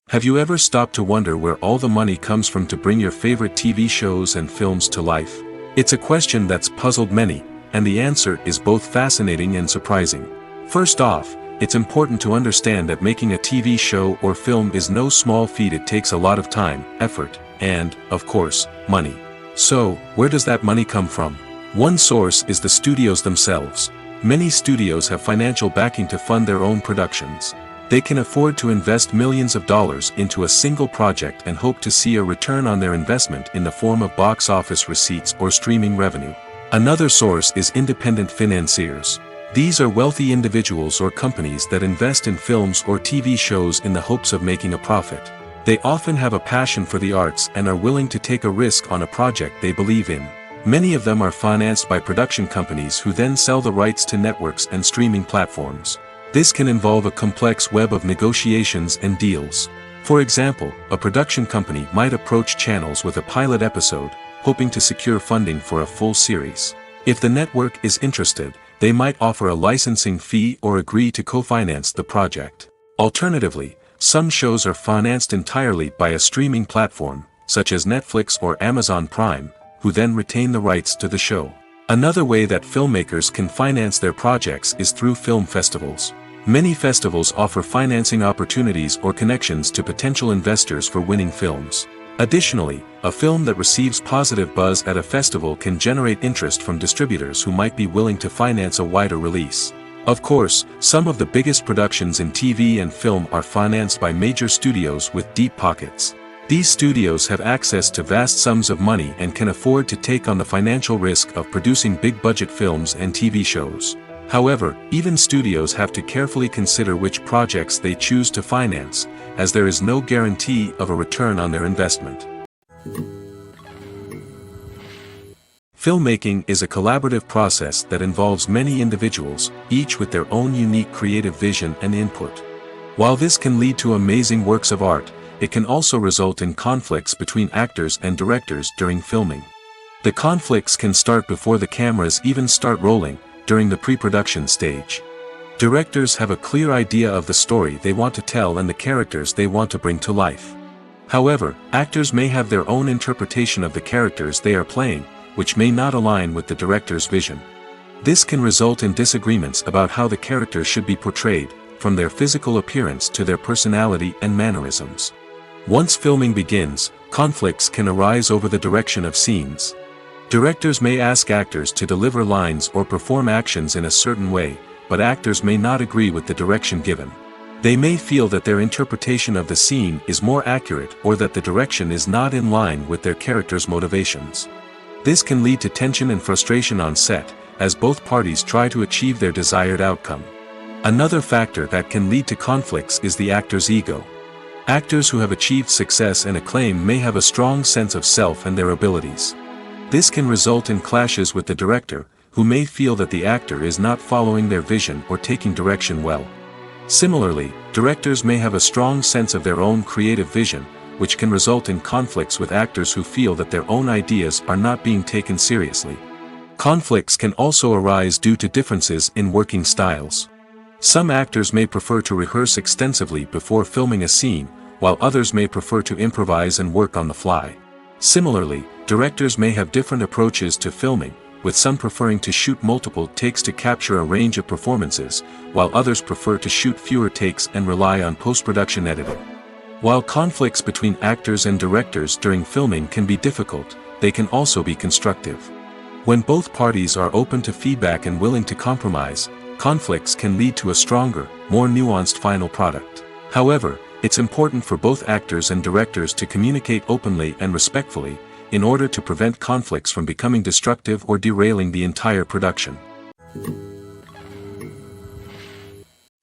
Have you ever stopped to wonder where all the money comes from to bring your favorite TV shows and films to life? It's a question that's puzzled many, and the answer is both fascinating and surprising. First off, it's important to understand that making a TV show or film is no small feat. It takes a lot of time, effort, and, of course, money. So, where does that money come from? One source is the studios themselves. Many studios have financial backing to fund their own productions. They can afford to invest millions of dollars into a single project and hope to see a return on their investment in the form of box office receipts or streaming revenue. Another source is independent financiers. These are wealthy individuals or companies that invest in films or TV shows in the hopes of making a profit. They often have a passion for the arts and are willing to take a risk on a project they believe in. Many of them are financed by production companies who then sell the rights to networks and streaming platforms. This can involve a complex web of negotiations and deals. For example, a production company might approach channels with a pilot episode, hoping to secure funding for a full series. If the network is interested, they might offer a licensing fee or agree to co-finance the project. Alternatively, some shows are financed entirely by a streaming platform, such as Netflix or Amazon Prime, who then retain the rights to the show. Another way that filmmakers can finance their projects is through film festivals. Many festivals offer financing opportunities or connections to potential investors for winning films. Additionally, a film that receives positive buzz at a festival can generate interest from distributors who might be willing to finance a wider release. Of course, some of the biggest productions in TV and film are financed by major studios with deep pockets. These studios have access to vast sums of money and can afford to take on the financial risk of producing big-budget films and TV shows. However, even studios have to carefully consider which projects they choose to finance, as there is no guarantee of a return on their investment. Filmmaking is a collaborative process that involves many individuals, each with their own unique creative vision and input. While this can lead to amazing works of art, it can also result in conflicts between actors and directors during filming. The conflicts can start before the cameras even start rolling, during the pre-production stage. Directors have a clear idea of the story they want to tell and the characters they want to bring to life. However, actors may have their own interpretation of the characters they are playing, which may not align with the director's vision. This can result in disagreements about how the characters should be portrayed, from their physical appearance to their personality and mannerisms. Once filming begins, conflicts can arise over the direction of scenes. Directors may ask actors to deliver lines or perform actions in a certain way, but actors may not agree with the direction given. They may feel that their interpretation of the scene is more accurate or that the direction is not in line with their character's motivations. This can lead to tension and frustration on set, as both parties try to achieve their desired outcome. Another factor that can lead to conflicts is the actor's ego. Actors who have achieved success and acclaim may have a strong sense of self and their abilities. This can result in clashes with the director, who may feel that the actor is not following their vision or taking direction well. Similarly, directors may have a strong sense of their own creative vision, which can result in conflicts with actors who feel that their own ideas are not being taken seriously. Conflicts can also arise due to differences in working styles. Some actors may prefer to rehearse extensively before filming a scene, while others may prefer to improvise and work on the fly. Similarly, directors may have different approaches to filming, with some preferring to shoot multiple takes to capture a range of performances, while others prefer to shoot fewer takes and rely on post-production editing. While conflicts between actors and directors during filming can be difficult, they can also be constructive. When both parties are open to feedback and willing to compromise, conflicts can lead to a stronger, more nuanced final product. However, it's important for both actors and directors to communicate openly and respectfully, in order to prevent conflicts from becoming destructive or derailing the entire production.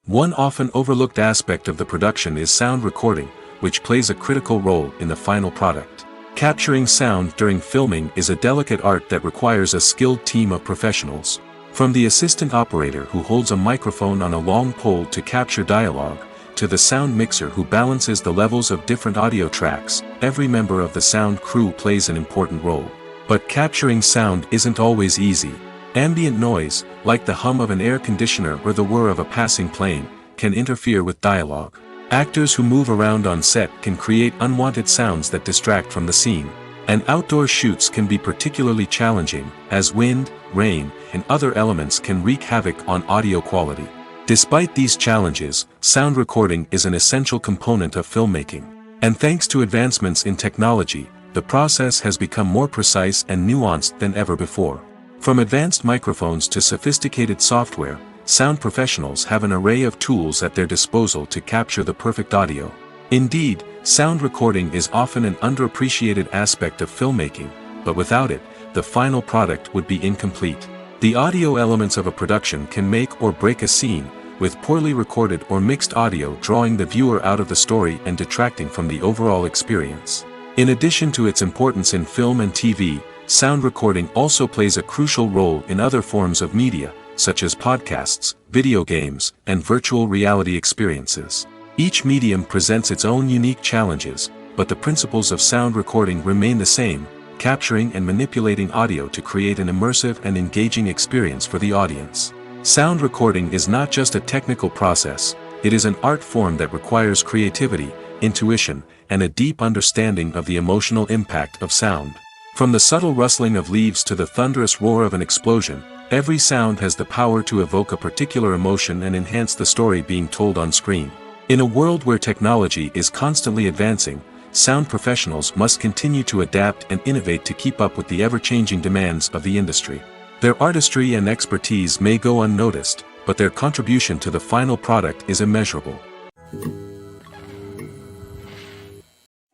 One often overlooked aspect of the production is sound recording, which plays a critical role in the final product. Capturing sound during filming is a delicate art that requires a skilled team of professionals. From the assistant operator who holds a microphone on a long pole to capture dialogue, to the sound mixer who balances the levels of different audio tracks, every member of the sound crew plays an important role. But capturing sound isn't always easy. Ambient noise, like the hum of an air conditioner or the whir of a passing plane, can interfere with dialogue. Actors who move around on set can create unwanted sounds that distract from the scene. And outdoor shoots can be particularly challenging, as wind, rain, and other elements can wreak havoc on audio quality. Despite these challenges, sound recording is an essential component of filmmaking. And thanks to advancements in technology, the process has become more precise and nuanced than ever before. From advanced microphones to sophisticated software, sound professionals have an array of tools at their disposal to capture the perfect audio. Indeed, sound recording is often an underappreciated aspect of filmmaking, but without it, the final product would be incomplete. The audio elements of a production can make or break a scene, with poorly recorded or mixed audio drawing the viewer out of the story and detracting from the overall experience. In addition to its importance in film and TV, sound recording also plays a crucial role in other forms of media, such as podcasts, video games, and virtual reality experiences. Each medium presents its own unique challenges, but the principles of sound recording remain the same, capturing and manipulating audio to create an immersive and engaging experience for the audience. Sound recording is not just a technical process, it is an art form that requires creativity, intuition, and a deep understanding of the emotional impact of sound. From the subtle rustling of leaves to the thunderous roar of an explosion, every sound has the power to evoke a particular emotion and enhance the story being told on screen. In a world where technology is constantly advancing, sound professionals must continue to adapt and innovate to keep up with the ever-changing demands of the industry. Their artistry and expertise may go unnoticed, but their contribution to the final product is immeasurable.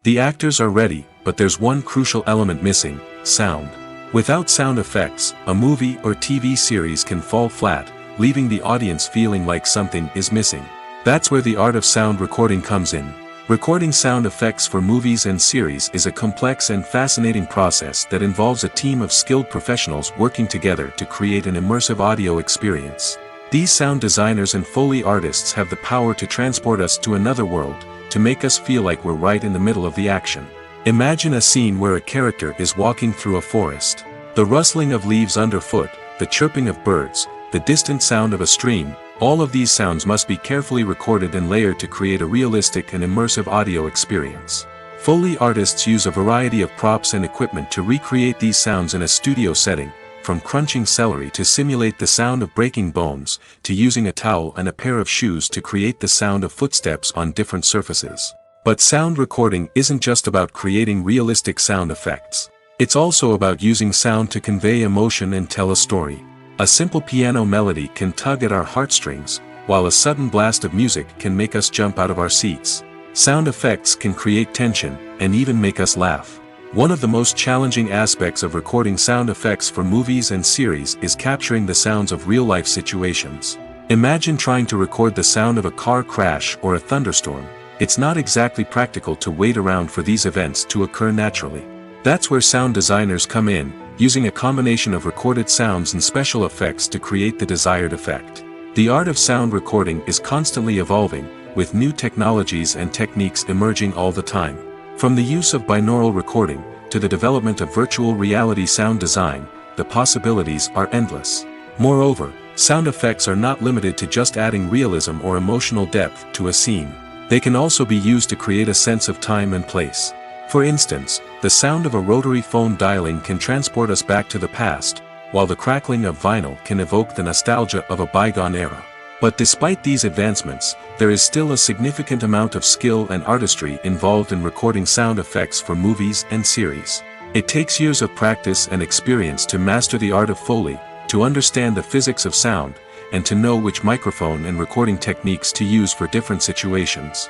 The actors are ready, but there's one crucial element missing: sound. Without sound effects, a movie or TV series can fall flat, leaving the audience feeling like something is missing. That's where the art of sound recording comes in. Recording sound effects for movies and series is a complex and fascinating process that involves a team of skilled professionals working together to create an immersive audio experience. These sound designers and Foley artists have the power to transport us to another world, to make us feel like we're right in the middle of the action. Imagine a scene where a character is walking through a forest. The rustling of leaves underfoot, the chirping of birds, the distant sound of a stream, All of these sounds must be carefully recorded and layered to create a realistic and immersive audio experience. Foley artists use a variety of props and equipment to recreate these sounds in a studio setting, from crunching celery to simulate the sound of breaking bones, to using a towel and a pair of shoes to create the sound of footsteps on different surfaces. But sound recording isn't just about creating realistic sound effects. It's also about using sound to convey emotion and tell a story. A simple piano melody can tug at our heartstrings, while a sudden blast of music can make us jump out of our seats. Sound effects can create tension, and even make us laugh. One of the most challenging aspects of recording sound effects for movies and series is capturing the sounds of real-life situations. Imagine trying to record the sound of a car crash or a thunderstorm. It's not exactly practical to wait around for these events to occur naturally. That's where sound designers come in, using a combination of recorded sounds and special effects to create the desired effect. The art of sound recording is constantly evolving, with new technologies and techniques emerging all the time. From the use of binaural recording, to the development of virtual reality sound design, the possibilities are endless. Moreover, sound effects are not limited to just adding realism or emotional depth to a scene. They can also be used to create a sense of time and place. For instance, the sound of a rotary phone dialing can transport us back to the past, while the crackling of vinyl can evoke the nostalgia of a bygone era. But despite these advancements, there is still a significant amount of skill and artistry involved in recording sound effects for movies and series. It takes years of practice and experience to master the art of Foley, to understand the physics of sound, and to know which microphone and recording techniques to use for different situations.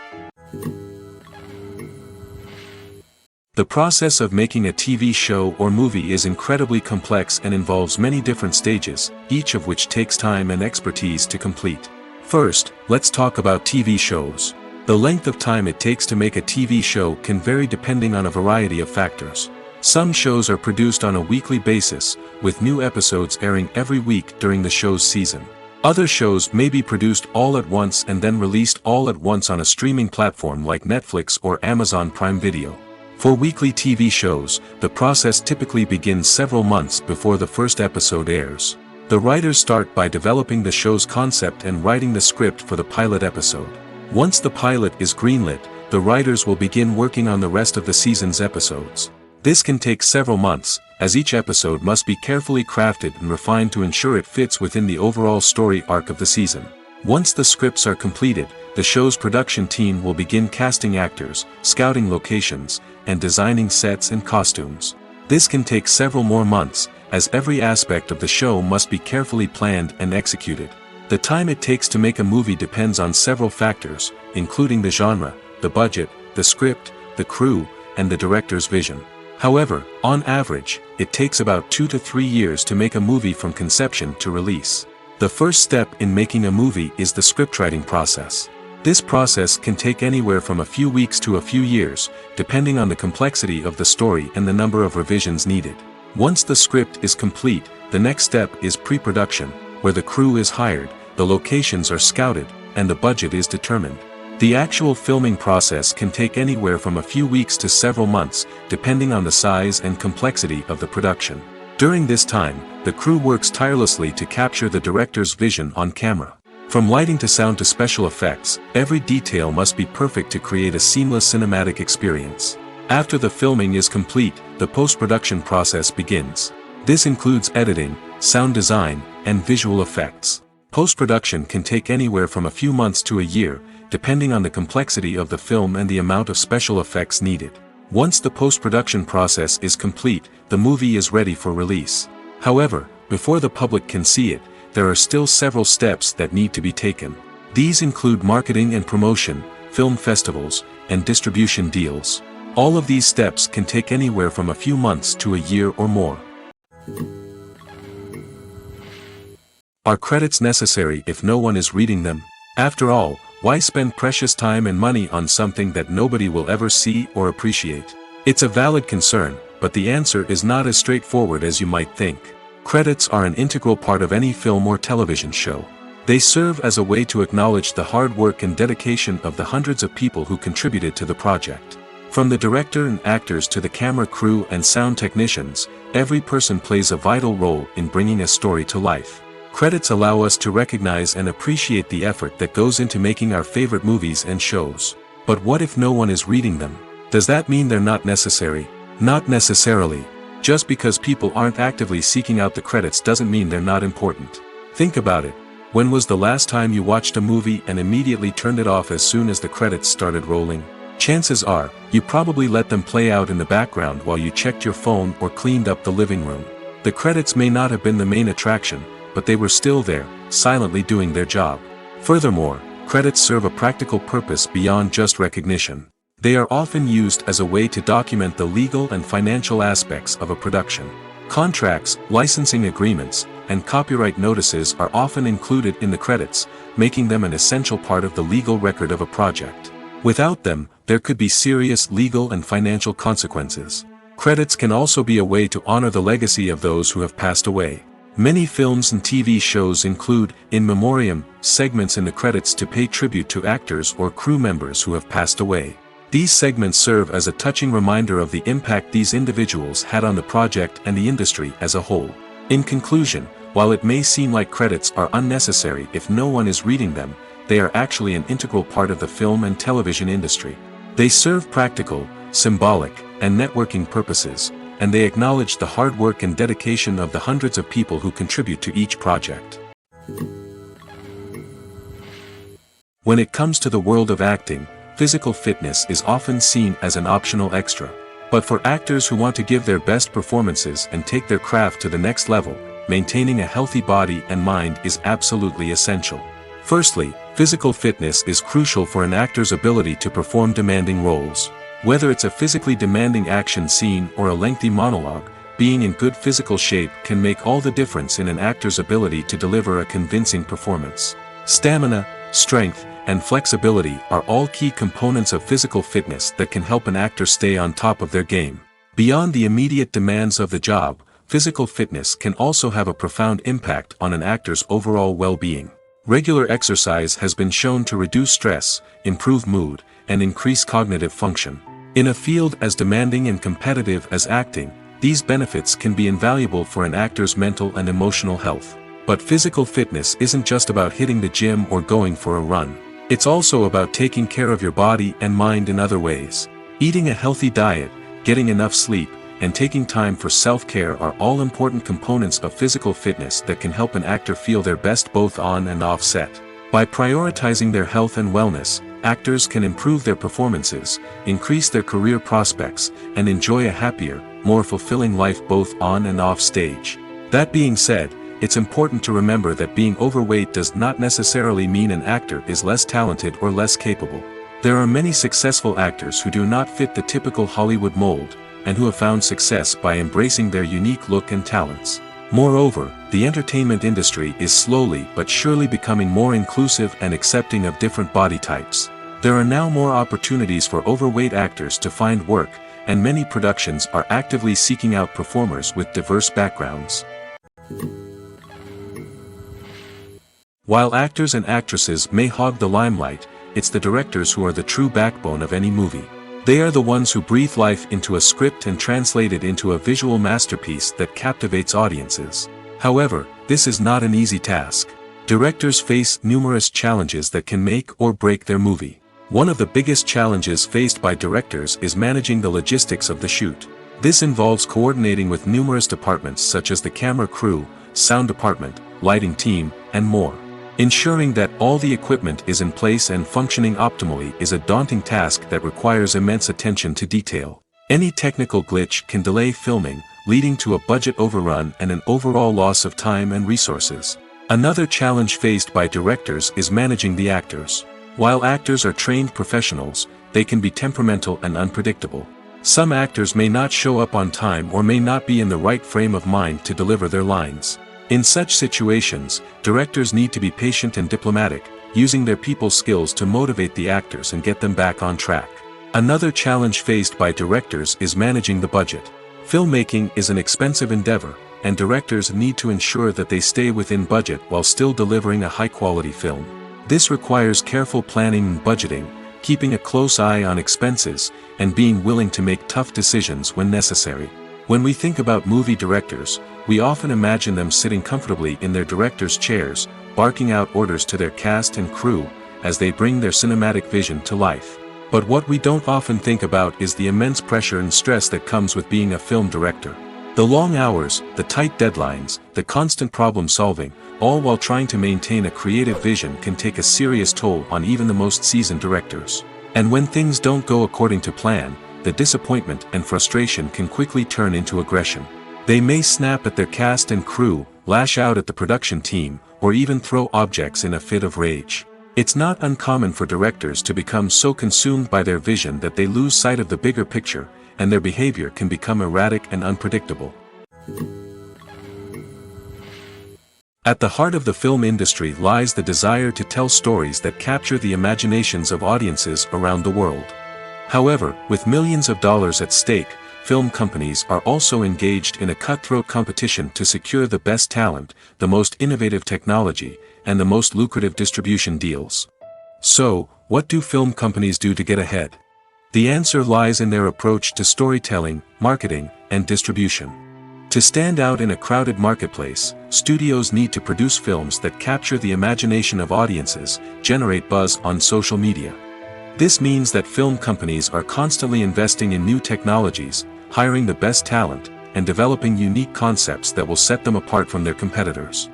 The process of making a TV show or movie is incredibly complex and involves many different stages, each of which takes time and expertise to complete. First, let's talk about TV shows. The length of time it takes to make a TV show can vary depending on a variety of factors. Some shows are produced on a weekly basis, with new episodes airing every week during the show's season. Other shows may be produced all at once and then released all at once on a streaming platform like Netflix or Amazon Prime Video. For weekly TV shows, the process typically begins several months before the first episode airs. The writers start by developing the show's concept and writing the script for the pilot episode. Once the pilot is greenlit, the writers will begin working on the rest of the season's episodes. This can take several months, as each episode must be carefully crafted and refined to ensure it fits within the overall story arc of the season. Once the scripts are completed, the show's production team will begin casting actors, scouting locations, and designing sets and costumes. This can take several more months, as every aspect of the show must be carefully planned and executed. The time it takes to make a movie depends on several factors, including the genre, the budget, the script, the crew, and the director's vision. However, on average, it takes about 2 to 3 years to make a movie from conception to release. The first step in making a movie is the scriptwriting process. This process can take anywhere from a few weeks to a few years, depending on the complexity of the story and the number of revisions needed. Once the script is complete, the next step is pre-production, where the crew is hired, the locations are scouted, and the budget is determined. The actual filming process can take anywhere from a few weeks to several months, depending on the size and complexity of the production. During this time, the crew works tirelessly to capture the director's vision on camera. From lighting to sound to special effects, every detail must be perfect to create a seamless cinematic experience. After the filming is complete, the post-production process begins. This includes editing, sound design, and visual effects. Post-production can take anywhere from a few months to a year, depending on the complexity of the film and the amount of special effects needed. Once the post-production process is complete, the movie is ready for release. However, before the public can see it, there are still several steps that need to be taken. These include marketing and promotion, film festivals, and distribution deals. All of these steps can take anywhere from a few months to a year or more. Are credits necessary if no one is reading them? After all, why spend precious time and money on something that nobody will ever see or appreciate? It's a valid concern, but the answer is not as straightforward as you might think. Credits are an integral part of any film or television show. They serve as a way to acknowledge the hard work and dedication of the hundreds of people who contributed to the project. From the director and actors to the camera crew and sound technicians, every person plays a vital role in bringing a story to life. Credits allow us to recognize and appreciate the effort that goes into making our favorite movies and shows. But what if no one is reading them? Does that mean they're not necessary? Not necessarily. Just because people aren't actively seeking out the credits doesn't mean they're not important. Think about it. When was the last time you watched a movie and immediately turned it off as soon as the credits started rolling? Chances are, you probably let them play out in the background while you checked your phone or cleaned up the living room. The credits may not have been the main attraction, but they were still there, silently doing their job. Furthermore, credits serve a practical purpose beyond just recognition. They are often used as a way to document the legal and financial aspects of a production. Contracts, licensing agreements, and copyright notices are often included in the credits, making them an essential part of the legal record of a project. Without them, there could be serious legal and financial consequences. Credits can also be a way to honor the legacy of those who have passed away. Many films and TV shows include, in memoriam, segments in the credits to pay tribute to actors or crew members who have passed away. These segments serve as a touching reminder of the impact these individuals had on the project and the industry as a whole. In conclusion, while it may seem like credits are unnecessary if no one is reading them, they are actually an integral part of the film and television industry. They serve practical, symbolic, and networking purposes, and they acknowledge the hard work and dedication of the hundreds of people who contribute to each project. When it comes to the world of acting, physical fitness is often seen as an optional extra. But for actors who want to give their best performances and take their craft to the next level, maintaining a healthy body and mind is absolutely essential. Firstly, physical fitness is crucial for an actor's ability to perform demanding roles. Whether it's a physically demanding action scene or a lengthy monologue, being in good physical shape can make all the difference in an actor's ability to deliver a convincing performance. Stamina, strength, and flexibility are all key components of physical fitness that can help an actor stay on top of their game. Beyond the immediate demands of the job, physical fitness can also have a profound impact on an actor's overall well-being. Regular exercise has been shown to reduce stress, improve mood, and increase cognitive function. In a field as demanding and competitive as acting, these benefits can be invaluable for an actor's mental and emotional health. But physical fitness isn't just about hitting the gym or going for a run. It's also about taking care of your body and mind in other ways. Eating a healthy diet, getting enough sleep, and taking time for self-care are all important components of physical fitness that can help an actor feel their best both on and off set. By prioritizing their health and wellness, actors can improve their performances, increase their career prospects, and enjoy a happier, more fulfilling life both on and off stage. That being said, it's important to remember that being overweight does not necessarily mean an actor is less talented or less capable. There are many successful actors who do not fit the typical Hollywood mold, and who have found success by embracing their unique look and talents. Moreover, the entertainment industry is slowly but surely becoming more inclusive and accepting of different body types. There are now more opportunities for overweight actors to find work, and many productions are actively seeking out performers with diverse backgrounds. While actors and actresses may hog the limelight, it's the directors who are the true backbone of any movie. They are the ones who breathe life into a script and translate it into a visual masterpiece that captivates audiences. However, this is not an easy task. Directors face numerous challenges that can make or break their movie. One of the biggest challenges faced by directors is managing the logistics of the shoot. This involves coordinating with numerous departments such as the camera crew, sound department, lighting team, and more. Ensuring that all the equipment is in place and functioning optimally is a daunting task that requires immense attention to detail. Any technical glitch can delay filming, leading to a budget overrun and an overall loss of time and resources. Another challenge faced by directors is managing the actors. While actors are trained professionals, they can be temperamental and unpredictable. Some actors may not show up on time or may not be in the right frame of mind to deliver their lines. In such situations, directors need to be patient and diplomatic, using their people skills to motivate the actors and get them back on track. Another challenge faced by directors is managing the budget. Filmmaking is an expensive endeavor, and directors need to ensure that they stay within budget while still delivering a high-quality film. This requires careful planning and budgeting, keeping a close eye on expenses, and being willing to make tough decisions when necessary. When we think about movie directors, we often imagine them sitting comfortably in their director's chairs, barking out orders to their cast and crew, as they bring their cinematic vision to life. But what we don't often think about is the immense pressure and stress that comes with being a film director. The long hours, the tight deadlines, the constant problem solving, all while trying to maintain a creative vision can take a serious toll on even the most seasoned directors. And when things don't go according to plan, the disappointment and frustration can quickly turn into aggression. They may snap at their cast and crew, lash out at the production team, or even throw objects in a fit of rage. It's not uncommon for directors to become so consumed by their vision that they lose sight of the bigger picture, and their behavior can become erratic and unpredictable. At the heart of the film industry lies the desire to tell stories that capture the imaginations of audiences around the world. However, with millions of dollars at stake, film companies are also engaged in a cutthroat competition to secure the best talent, the most innovative technology, and the most lucrative distribution deals. So, what do film companies do to get ahead? The answer lies in their approach to storytelling, marketing, and distribution. To stand out in a crowded marketplace, studios need to produce films that capture the imagination of audiences, generate buzz on social media. This means that film companies are constantly investing in new technologies, hiring the best talent, and developing unique concepts that will set them apart from their competitors.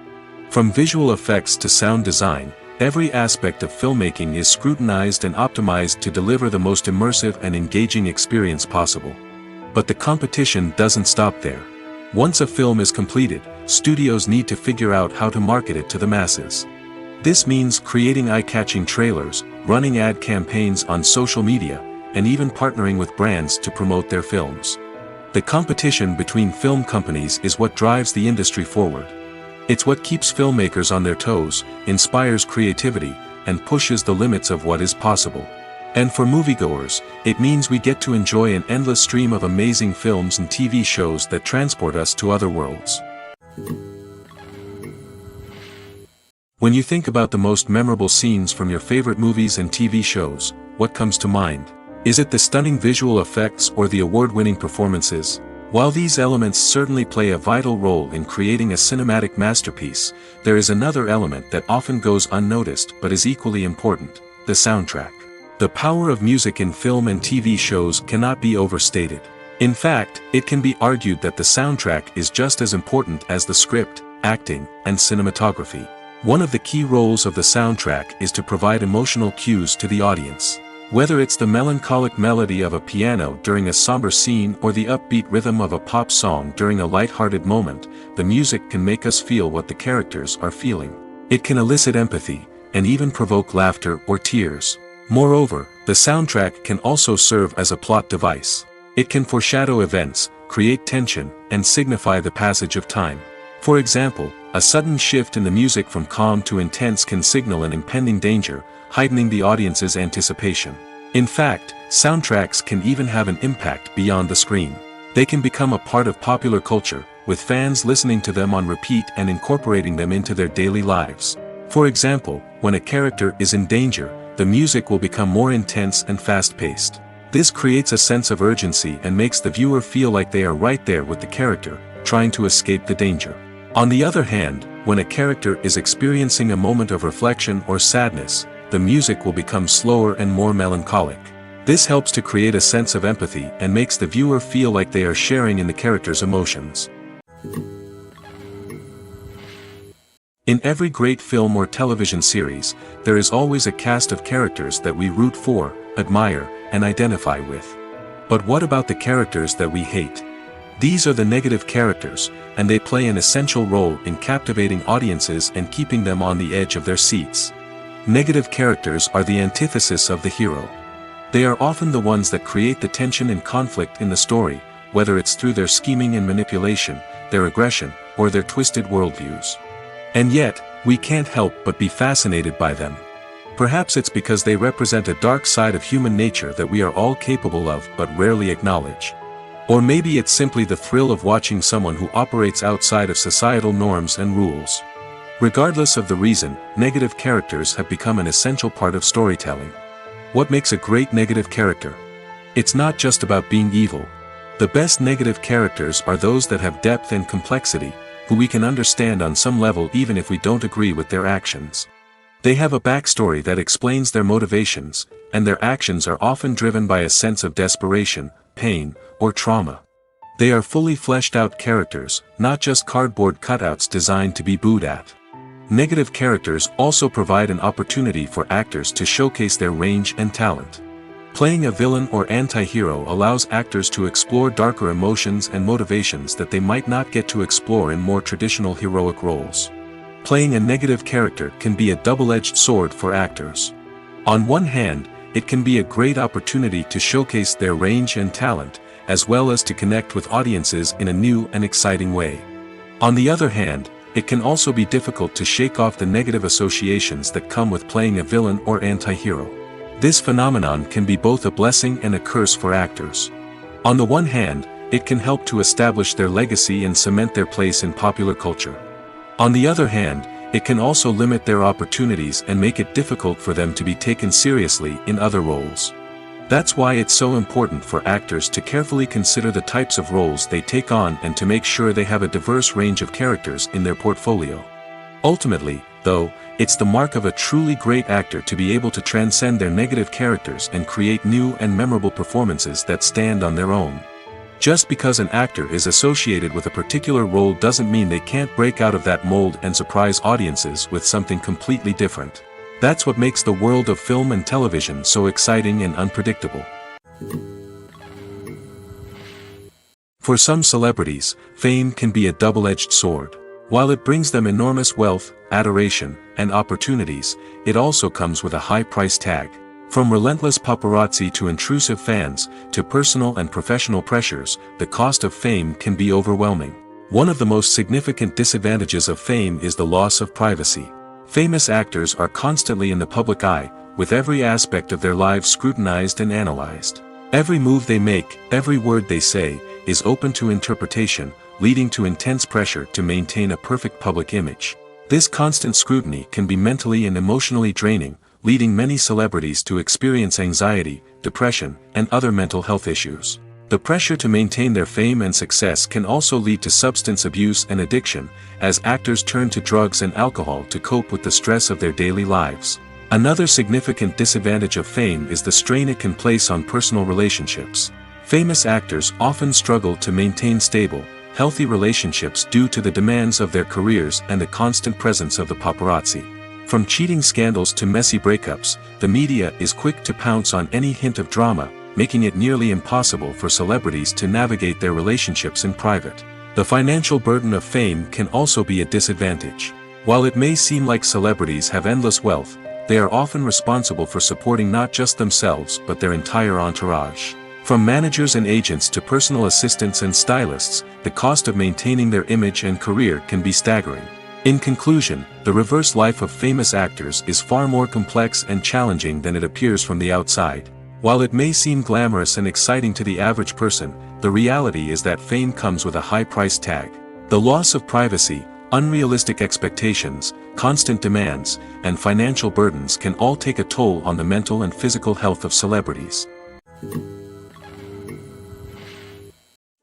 From visual effects to sound design, every aspect of filmmaking is scrutinized and optimized to deliver the most immersive and engaging experience possible. But the competition doesn't stop there. Once a film is completed, studios need to figure out how to market it to the masses. This means creating eye-catching trailers, running ad campaigns on social media, and even partnering with brands to promote their films. The competition between film companies is what drives the industry forward. It's what keeps filmmakers on their toes, inspires creativity, and pushes the limits of what is possible. And for moviegoers, it means we get to enjoy an endless stream of amazing films and TV shows that transport us to other worlds. When you think about the most memorable scenes from your favorite movies and TV shows, what comes to mind? Is it the stunning visual effects or the award-winning performances? While these elements certainly play a vital role in creating a cinematic masterpiece, there is another element that often goes unnoticed but is equally important: the soundtrack. The power of music in film and TV shows cannot be overstated. In fact, it can be argued that the soundtrack is just as important as the script, acting, and cinematography. One of the key roles of the soundtrack is to provide emotional cues to the audience. Whether it's the melancholic melody of a piano during a somber scene or the upbeat rhythm of a pop song during a light-hearted moment, the music can make us feel what the characters are feeling. It can elicit empathy, and even provoke laughter or tears. Moreover, the soundtrack can also serve as a plot device. It can foreshadow events, create tension, and signify the passage of time. For example, a sudden shift in the music from calm to intense can signal an impending danger, heightening the audience's anticipation. In fact, soundtracks can even have an impact beyond the screen. They can become a part of popular culture, with fans listening to them on repeat and incorporating them into their daily lives. For example, when a character is in danger, the music will become more intense and fast-paced. This creates a sense of urgency and makes the viewer feel like they are right there with the character, trying to escape the danger. On the other hand, when a character is experiencing a moment of reflection or sadness, the music will become slower and more melancholic. This helps to create a sense of empathy and makes the viewer feel like they are sharing in the character's emotions. In every great film or television series, there is always a cast of characters that we root for, admire, and identify with. But what about the characters that we hate? These are the negative characters, and they play an essential role in captivating audiences and keeping them on the edge of their seats. Negative characters are the antithesis of the hero. They are often the ones that create the tension and conflict in the story, whether it's through their scheming and manipulation, their aggression, or their twisted worldviews. And yet, we can't help but be fascinated by them. Perhaps it's because they represent a dark side of human nature that we are all capable of but rarely acknowledge. Or maybe it's simply the thrill of watching someone who operates outside of societal norms and rules. Regardless of the reason, negative characters have become an essential part of storytelling. What makes a great negative character? It's not just about being evil. The best negative characters are those that have depth and complexity, who we can understand on some level even if we don't agree with their actions. They have a backstory that explains their motivations, and their actions are often driven by a sense of desperation, pain, or trauma. They are fully fleshed out characters, not just cardboard cutouts designed to be booed at. Negative characters also provide an opportunity for actors to showcase their range and talent. Playing a villain or anti-hero allows actors to explore darker emotions and motivations that they might not get to explore in more traditional heroic roles. Playing a negative character can be a double-edged sword for actors. On one hand, it can be a great opportunity to showcase their range and talent, as well as to connect with audiences in a new and exciting way. On the other hand, it can also be difficult to shake off the negative associations that come with playing a villain or anti-hero. This phenomenon can be both a blessing and a curse for actors. On the one hand, it can help to establish their legacy and cement their place in popular culture. On the other hand, it can also limit their opportunities and make it difficult for them to be taken seriously in other roles. That's why it's so important for actors to carefully consider the types of roles they take on and to make sure they have a diverse range of characters in their portfolio. Ultimately, though, it's the mark of a truly great actor to be able to transcend their negative characters and create new and memorable performances that stand on their own. Just because an actor is associated with a particular role doesn't mean they can't break out of that mold and surprise audiences with something completely different. That's what makes the world of film and television so exciting and unpredictable. For some celebrities, fame can be a double-edged sword. While it brings them enormous wealth, adoration, and opportunities, it also comes with a high price tag. From relentless paparazzi to intrusive fans, to personal and professional pressures, the cost of fame can be overwhelming. One of the most significant disadvantages of fame is the loss of privacy. Famous actors are constantly in the public eye, with every aspect of their lives scrutinized and analyzed. Every move they make, every word they say, is open to interpretation, leading to intense pressure to maintain a perfect public image. This constant scrutiny can be mentally and emotionally draining, leading many celebrities to experience anxiety, depression, and other mental health issues. The pressure to maintain their fame and success can also lead to substance abuse and addiction, as actors turn to drugs and alcohol to cope with the stress of their daily lives. Another significant disadvantage of fame is the strain it can place on personal relationships. Famous actors often struggle to maintain stable, healthy relationships due to the demands of their careers and the constant presence of the paparazzi. From cheating scandals to messy breakups, the media is quick to pounce on any hint of drama, making it nearly impossible for celebrities to navigate their relationships in private. The financial burden of fame can also be a disadvantage. While it may seem like celebrities have endless wealth, they are often responsible for supporting not just themselves but their entire entourage. From managers and agents to personal assistants and stylists, the cost of maintaining their image and career can be staggering. In conclusion, the reverse life of famous actors is far more complex and challenging than it appears from the outside. While it may seem glamorous and exciting to the average person, the reality is that fame comes with a high price tag. The loss of privacy, unrealistic expectations, constant demands, and financial burdens can all take a toll on the mental and physical health of celebrities.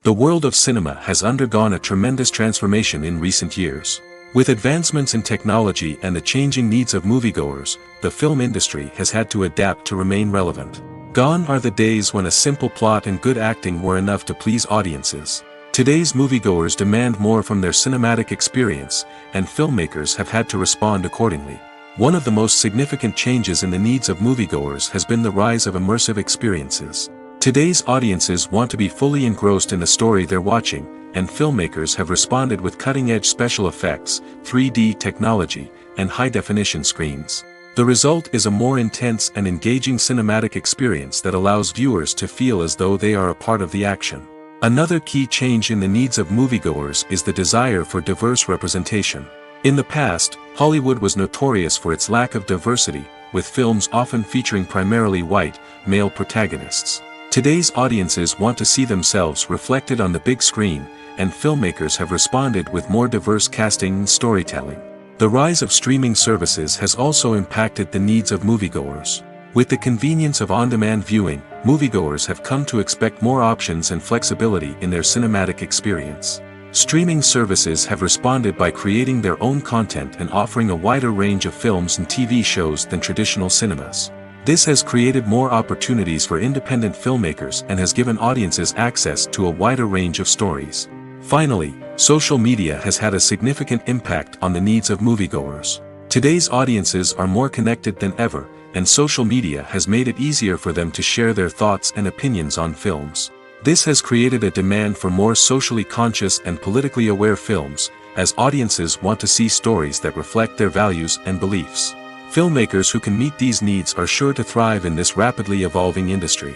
The world of cinema has undergone a tremendous transformation in recent years. With advancements in technology and the changing needs of moviegoers, the film industry has had to adapt to remain relevant. Gone are the days when a simple plot and good acting were enough to please audiences. Today's moviegoers demand more from their cinematic experience, and filmmakers have had to respond accordingly. One of the most significant changes in the needs of moviegoers has been the rise of immersive experiences. Today's audiences want to be fully engrossed in the story they're watching, and filmmakers have responded with cutting-edge special effects, 3D technology, and high-definition screens. The result is a more intense and engaging cinematic experience that allows viewers to feel as though they are a part of the action. Another key change in the needs of moviegoers is the desire for diverse representation. In the past, Hollywood was notorious for its lack of diversity, with films often featuring primarily white, male protagonists. Today's audiences want to see themselves reflected on the big screen, and filmmakers have responded with more diverse casting and storytelling. The rise of streaming services has also impacted the needs of moviegoers. With the convenience of on-demand viewing, moviegoers have come to expect more options and flexibility in their cinematic experience. Streaming services have responded by creating their own content and offering a wider range of films and TV shows than traditional cinemas. This has created more opportunities for independent filmmakers and has given audiences access to a wider range of stories. Finally, social media has had a significant impact on the needs of moviegoers. Today's audiences are more connected than ever, and social media has made it easier for them to share their thoughts and opinions on films. This has created a demand for more socially conscious and politically aware films, as audiences want to see stories that reflect their values and beliefs. Filmmakers who can meet these needs are sure to thrive in this rapidly evolving industry.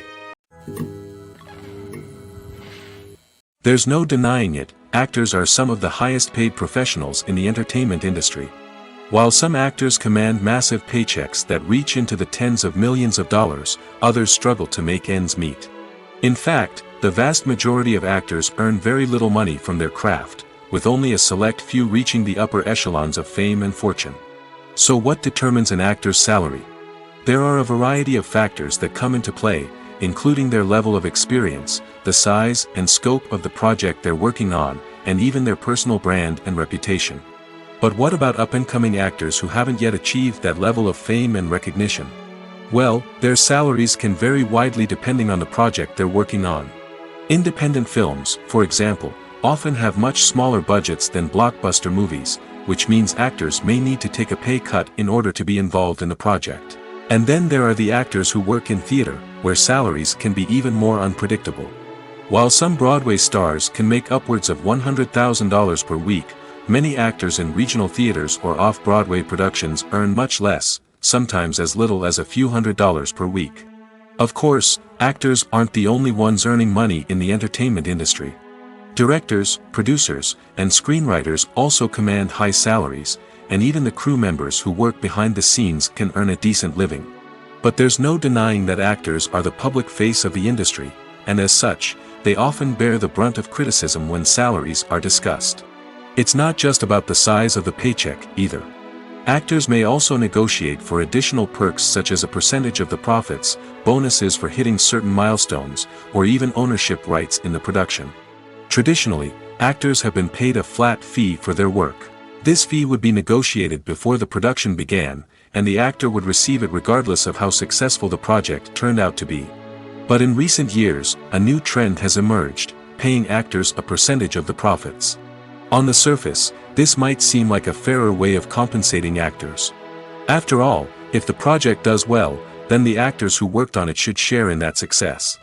There's no denying it, actors are some of the highest paid professionals in the entertainment industry. While some actors command massive paychecks that reach into the tens of millions of dollars, others struggle to make ends meet. In fact, the vast majority of actors earn very little money from their craft, with only a select few reaching the upper echelons of fame and fortune. So what determines an actor's salary? There are a variety of factors that come into play, including their level of experience, the size and scope of the project they're working on, and even their personal brand and reputation. But what about up-and-coming actors who haven't yet achieved that level of fame and recognition? Well, their salaries can vary widely depending on the project they're working on. Independent films, for example, often have much smaller budgets than blockbuster movies, which means actors may need to take a pay cut in order to be involved in the project. And then there are the actors who work in theater, where salaries can be even more unpredictable. While some Broadway stars can make upwards of $100,000 per week, many actors in regional theaters or off-Broadway productions earn much less, sometimes as little as a few $100s per week. Of course, actors aren't the only ones earning money in the entertainment industry. Directors, producers, and screenwriters also command high salaries, and even the crew members who work behind the scenes can earn a decent living. But there's no denying that actors are the public face of the industry, and as such, they often bear the brunt of criticism when salaries are discussed. It's not just about the size of the paycheck, either. Actors may also negotiate for additional perks such as a percentage of the profits, bonuses for hitting certain milestones, or even ownership rights in the production. Traditionally, actors have been paid a flat fee for their work. This fee would be negotiated before the production began, and the actor would receive it regardless of how successful the project turned out to be. But in recent years, a new trend has emerged, paying actors a percentage of the profits. On the surface, this might seem like a fairer way of compensating actors. After all, if the project does well, then the actors who worked on it should share in that success.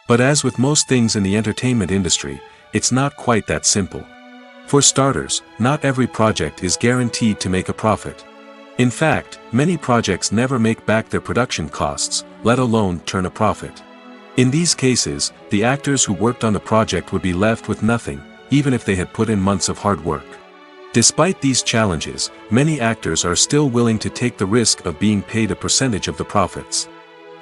But as with most things in the entertainment industry, it's not quite that simple. For starters, not every project is guaranteed to make a profit. In fact, many projects never make back their production costs, let alone turn a profit. In these cases, the actors who worked on the project would be left with nothing, even if they had put in months of hard work. Despite these challenges, many actors are still willing to take the risk of being paid a percentage of the profits.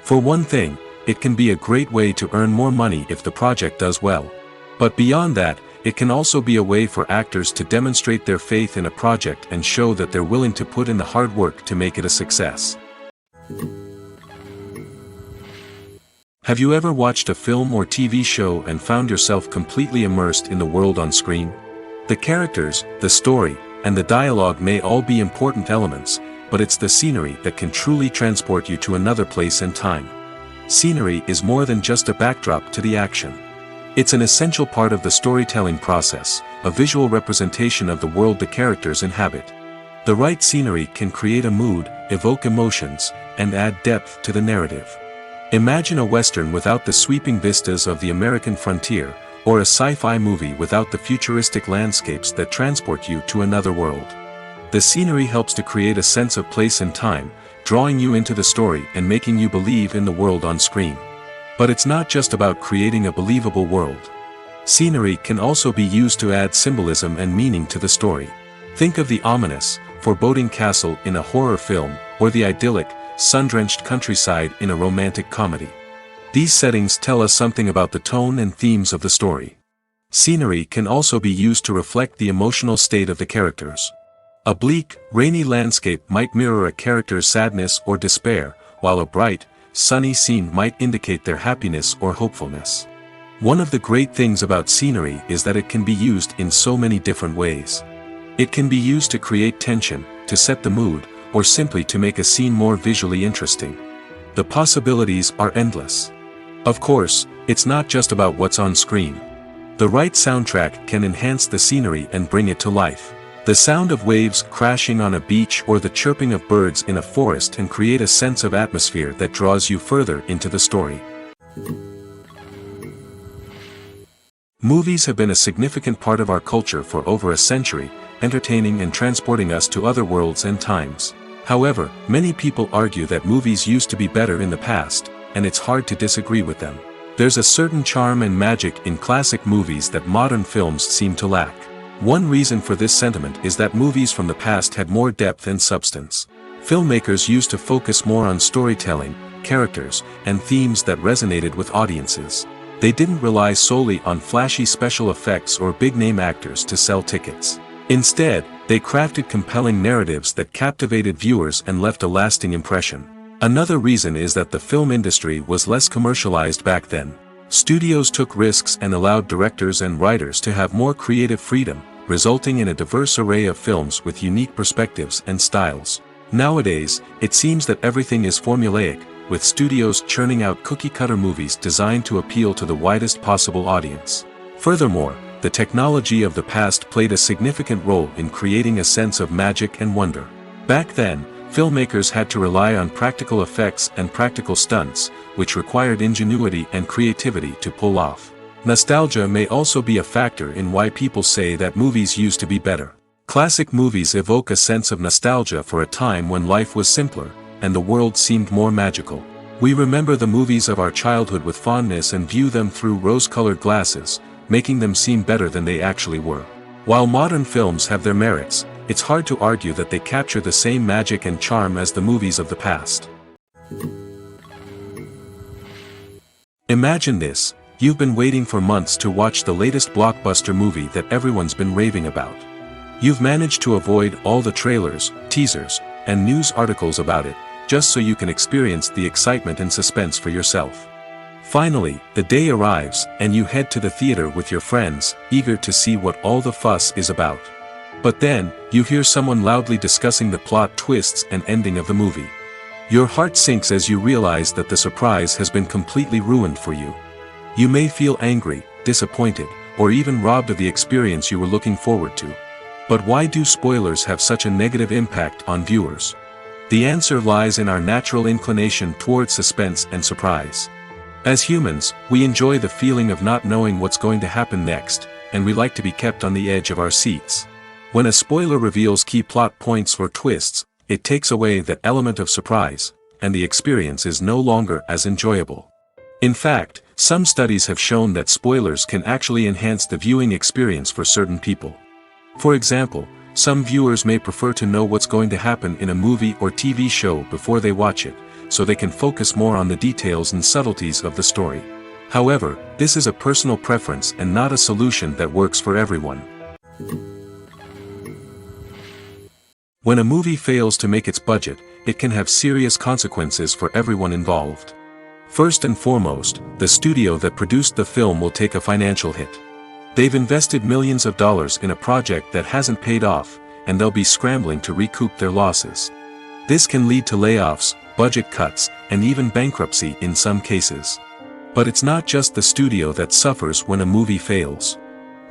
For one thing, it can be a great way to earn more money if the project does well. But beyond that, it can also be a way for actors to demonstrate their faith in a project and show that they're willing to put in the hard work to make it a success. Have you ever watched a film or TV show and found yourself completely immersed in the world on screen? The characters, the story, and the dialogue may all be important elements, but it's the scenery that can truly transport you to another place and time. Scenery is more than just a backdrop to the action. It's an essential part of the storytelling process, a visual representation of the world the characters inhabit. The right scenery can create a mood, evoke emotions, and add depth to the narrative. Imagine a Western without the sweeping vistas of the American frontier, or a sci-fi movie without the futuristic landscapes that transport you to another world. The scenery helps to create a sense of place and time, drawing you into the story and making you believe in the world on screen. But it's not just about creating a believable world. Scenery can also be used to add symbolism and meaning to the story. Think of the ominous, foreboding castle in a horror film, or the idyllic, sun-drenched countryside in a romantic comedy. These settings tell us something about the tone and themes of the story. Scenery can also be used to reflect the emotional state of the characters. A bleak, rainy landscape might mirror a character's sadness or despair, while a bright, sunny scene might indicate their happiness or hopefulness. One of the great things about scenery is that it can be used in so many different ways. It can be used to create tension, to set the mood, or simply to make a scene more visually interesting. The possibilities are endless. Of course, it's not just about what's on screen. The right soundtrack can enhance the scenery and bring it to life. The sound of waves crashing on a beach or the chirping of birds in a forest can create a sense of atmosphere that draws you further into the story. Movies have been a significant part of our culture for over a century, entertaining and transporting us to other worlds and times. However, many people argue that movies used to be better in the past, and it's hard to disagree with them. There's a certain charm and magic in classic movies that modern films seem to lack. One reason for this sentiment is that movies from the past had more depth and substance. Filmmakers used to focus more on storytelling, characters, and themes that resonated with audiences. They didn't rely solely on flashy special effects or big-name actors to sell tickets. Instead, they crafted compelling narratives that captivated viewers and left a lasting impression. Another reason is that the film industry was less commercialized back then. Studios took risks and allowed directors and writers to have more creative freedom, resulting in a diverse array of films with unique perspectives and styles. Nowadays, it seems that everything is formulaic, with studios churning out cookie-cutter movies designed to appeal to the widest possible audience. Furthermore, the technology of the past played a significant role in creating a sense of magic and wonder. Back then, filmmakers had to rely on practical effects and practical stunts, which required ingenuity and creativity to pull off. Nostalgia may also be a factor in why people say that movies used to be better. Classic movies evoke a sense of nostalgia for a time when life was simpler, and the world seemed more magical. We remember the movies of our childhood with fondness and view them through rose-colored glasses, making them seem better than they actually were. While modern films have their merits, it's hard to argue that they capture the same magic and charm as the movies of the past. Imagine this: you've been waiting for months to watch the latest blockbuster movie that everyone's been raving about. You've managed to avoid all the trailers, teasers, and news articles about it, just so you can experience the excitement and suspense for yourself. Finally, the day arrives, and you head to the theater with your friends, eager to see what all the fuss is about. But then, you hear someone loudly discussing the plot twists and ending of the movie. Your heart sinks as you realize that the surprise has been completely ruined for you. You may feel angry, disappointed, or even robbed of the experience you were looking forward to. But why do spoilers have such a negative impact on viewers? The answer lies in our natural inclination toward suspense and surprise. As humans, we enjoy the feeling of not knowing what's going to happen next, and we like to be kept on the edge of our seats. When a spoiler reveals key plot points or twists, it takes away that element of surprise, and the experience is no longer as enjoyable. In fact, some studies have shown that spoilers can actually enhance the viewing experience for certain people. For example, some viewers may prefer to know what's going to happen in a movie or TV show before they watch it, so they can focus more on the details and subtleties of the story. However, this is a personal preference and not a solution that works for everyone. When a movie fails to make its budget, it can have serious consequences for everyone involved. First and foremost, the studio that produced the film will take a financial hit. They've invested millions of dollars in a project that hasn't paid off, and they'll be scrambling to recoup their losses. This can lead to layoffs, budget cuts, and even bankruptcy in some cases. But it's not just the studio that suffers when a movie fails.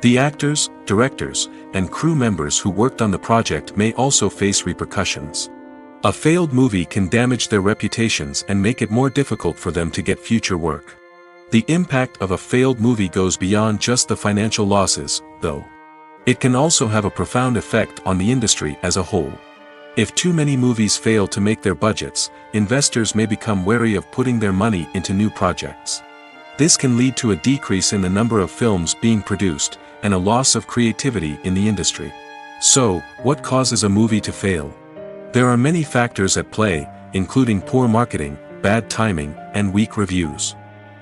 The actors, directors, and crew members who worked on the project may also face repercussions. A failed movie can damage their reputations and make it more difficult for them to get future work. The impact of a failed movie goes beyond just the financial losses, though. It can also have a profound effect on the industry as a whole. If too many movies fail to make their budgets, investors may become wary of putting their money into new projects. This can lead to a decrease in the number of films being produced, and a loss of creativity in the industry. So, what causes a movie to fail? There are many factors at play, including poor marketing, bad timing, and weak reviews.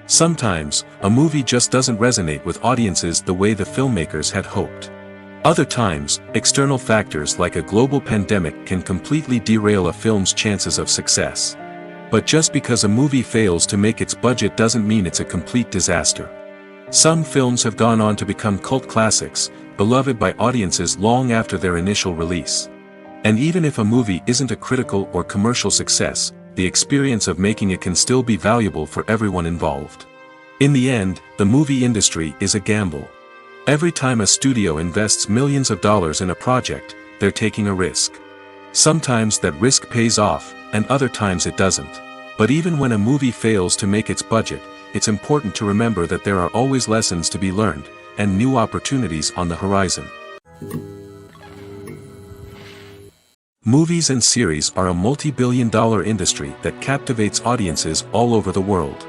Sometimes, a movie just doesn't resonate with audiences the way the filmmakers had hoped. Other times, external factors like a global pandemic can completely derail a film's chances of success. But just because a movie fails to make its budget doesn't mean it's a complete disaster. Some films have gone on to become cult classics, beloved by audiences long after their initial release. And even if a movie isn't a critical or commercial success, the experience of making it can still be valuable for everyone involved. In the end, the movie industry is a gamble. Every time a studio invests millions of dollars in a project, they're taking a risk. Sometimes that risk pays off, and other times it doesn't. But even when a movie fails to make its budget, it's important to remember that there are always lessons to be learned, and new opportunities on the horizon. Movies and series are a multi-billion-dollar industry that captivates audiences all over the world.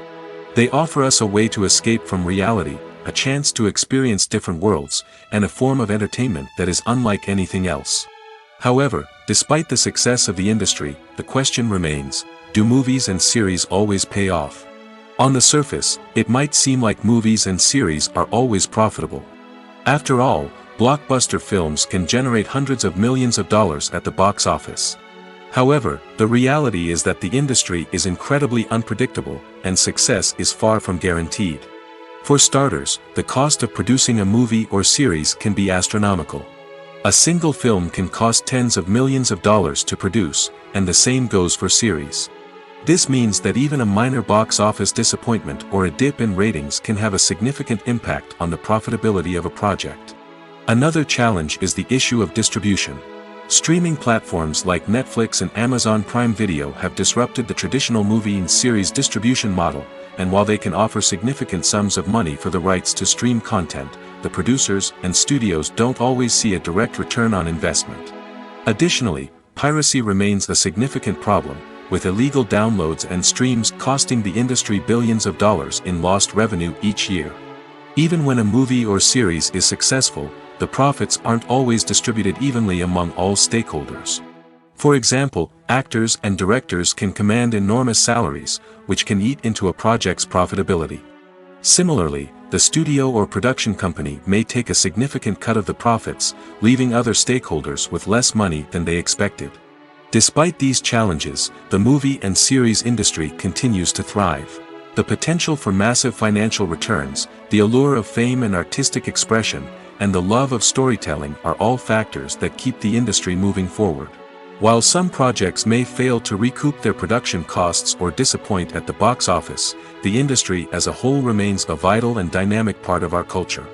They offer us a way to escape from reality, a chance to experience different worlds, and a form of entertainment that is unlike anything else. However, despite the success of the industry, the question remains, do movies and series always pay off? On the surface, it might seem like movies and series are always profitable. After all, blockbuster films can generate hundreds of millions of dollars at the box office. However, the reality is that the industry is incredibly unpredictable, and success is far from guaranteed. For starters, the cost of producing a movie or series can be astronomical. A single film can cost tens of millions of dollars to produce, and the same goes for series. This means that even a minor box office disappointment or a dip in ratings can have a significant impact on the profitability of a project. Another challenge is the issue of distribution. Streaming platforms like Netflix and Amazon Prime Video have disrupted the traditional movie and series distribution model, and while they can offer significant sums of money for the rights to stream content, the producers and studios don't always see a direct return on investment. Additionally, piracy remains a significant problem, with illegal downloads and streams costing the industry billions of dollars in lost revenue each year. Even when a movie or series is successful, the profits aren't always distributed evenly among all stakeholders. For example, actors and directors can command enormous salaries, which can eat into a project's profitability. Similarly, the studio or production company may take a significant cut of the profits, leaving other stakeholders with less money than they expected. Despite these challenges, the movie and series industry continues to thrive. The potential for massive financial returns, the allure of fame and artistic expression, and the love of storytelling are all factors that keep the industry moving forward. While some projects may fail to recoup their production costs or disappoint at the box office, the industry as a whole remains a vital and dynamic part of our culture.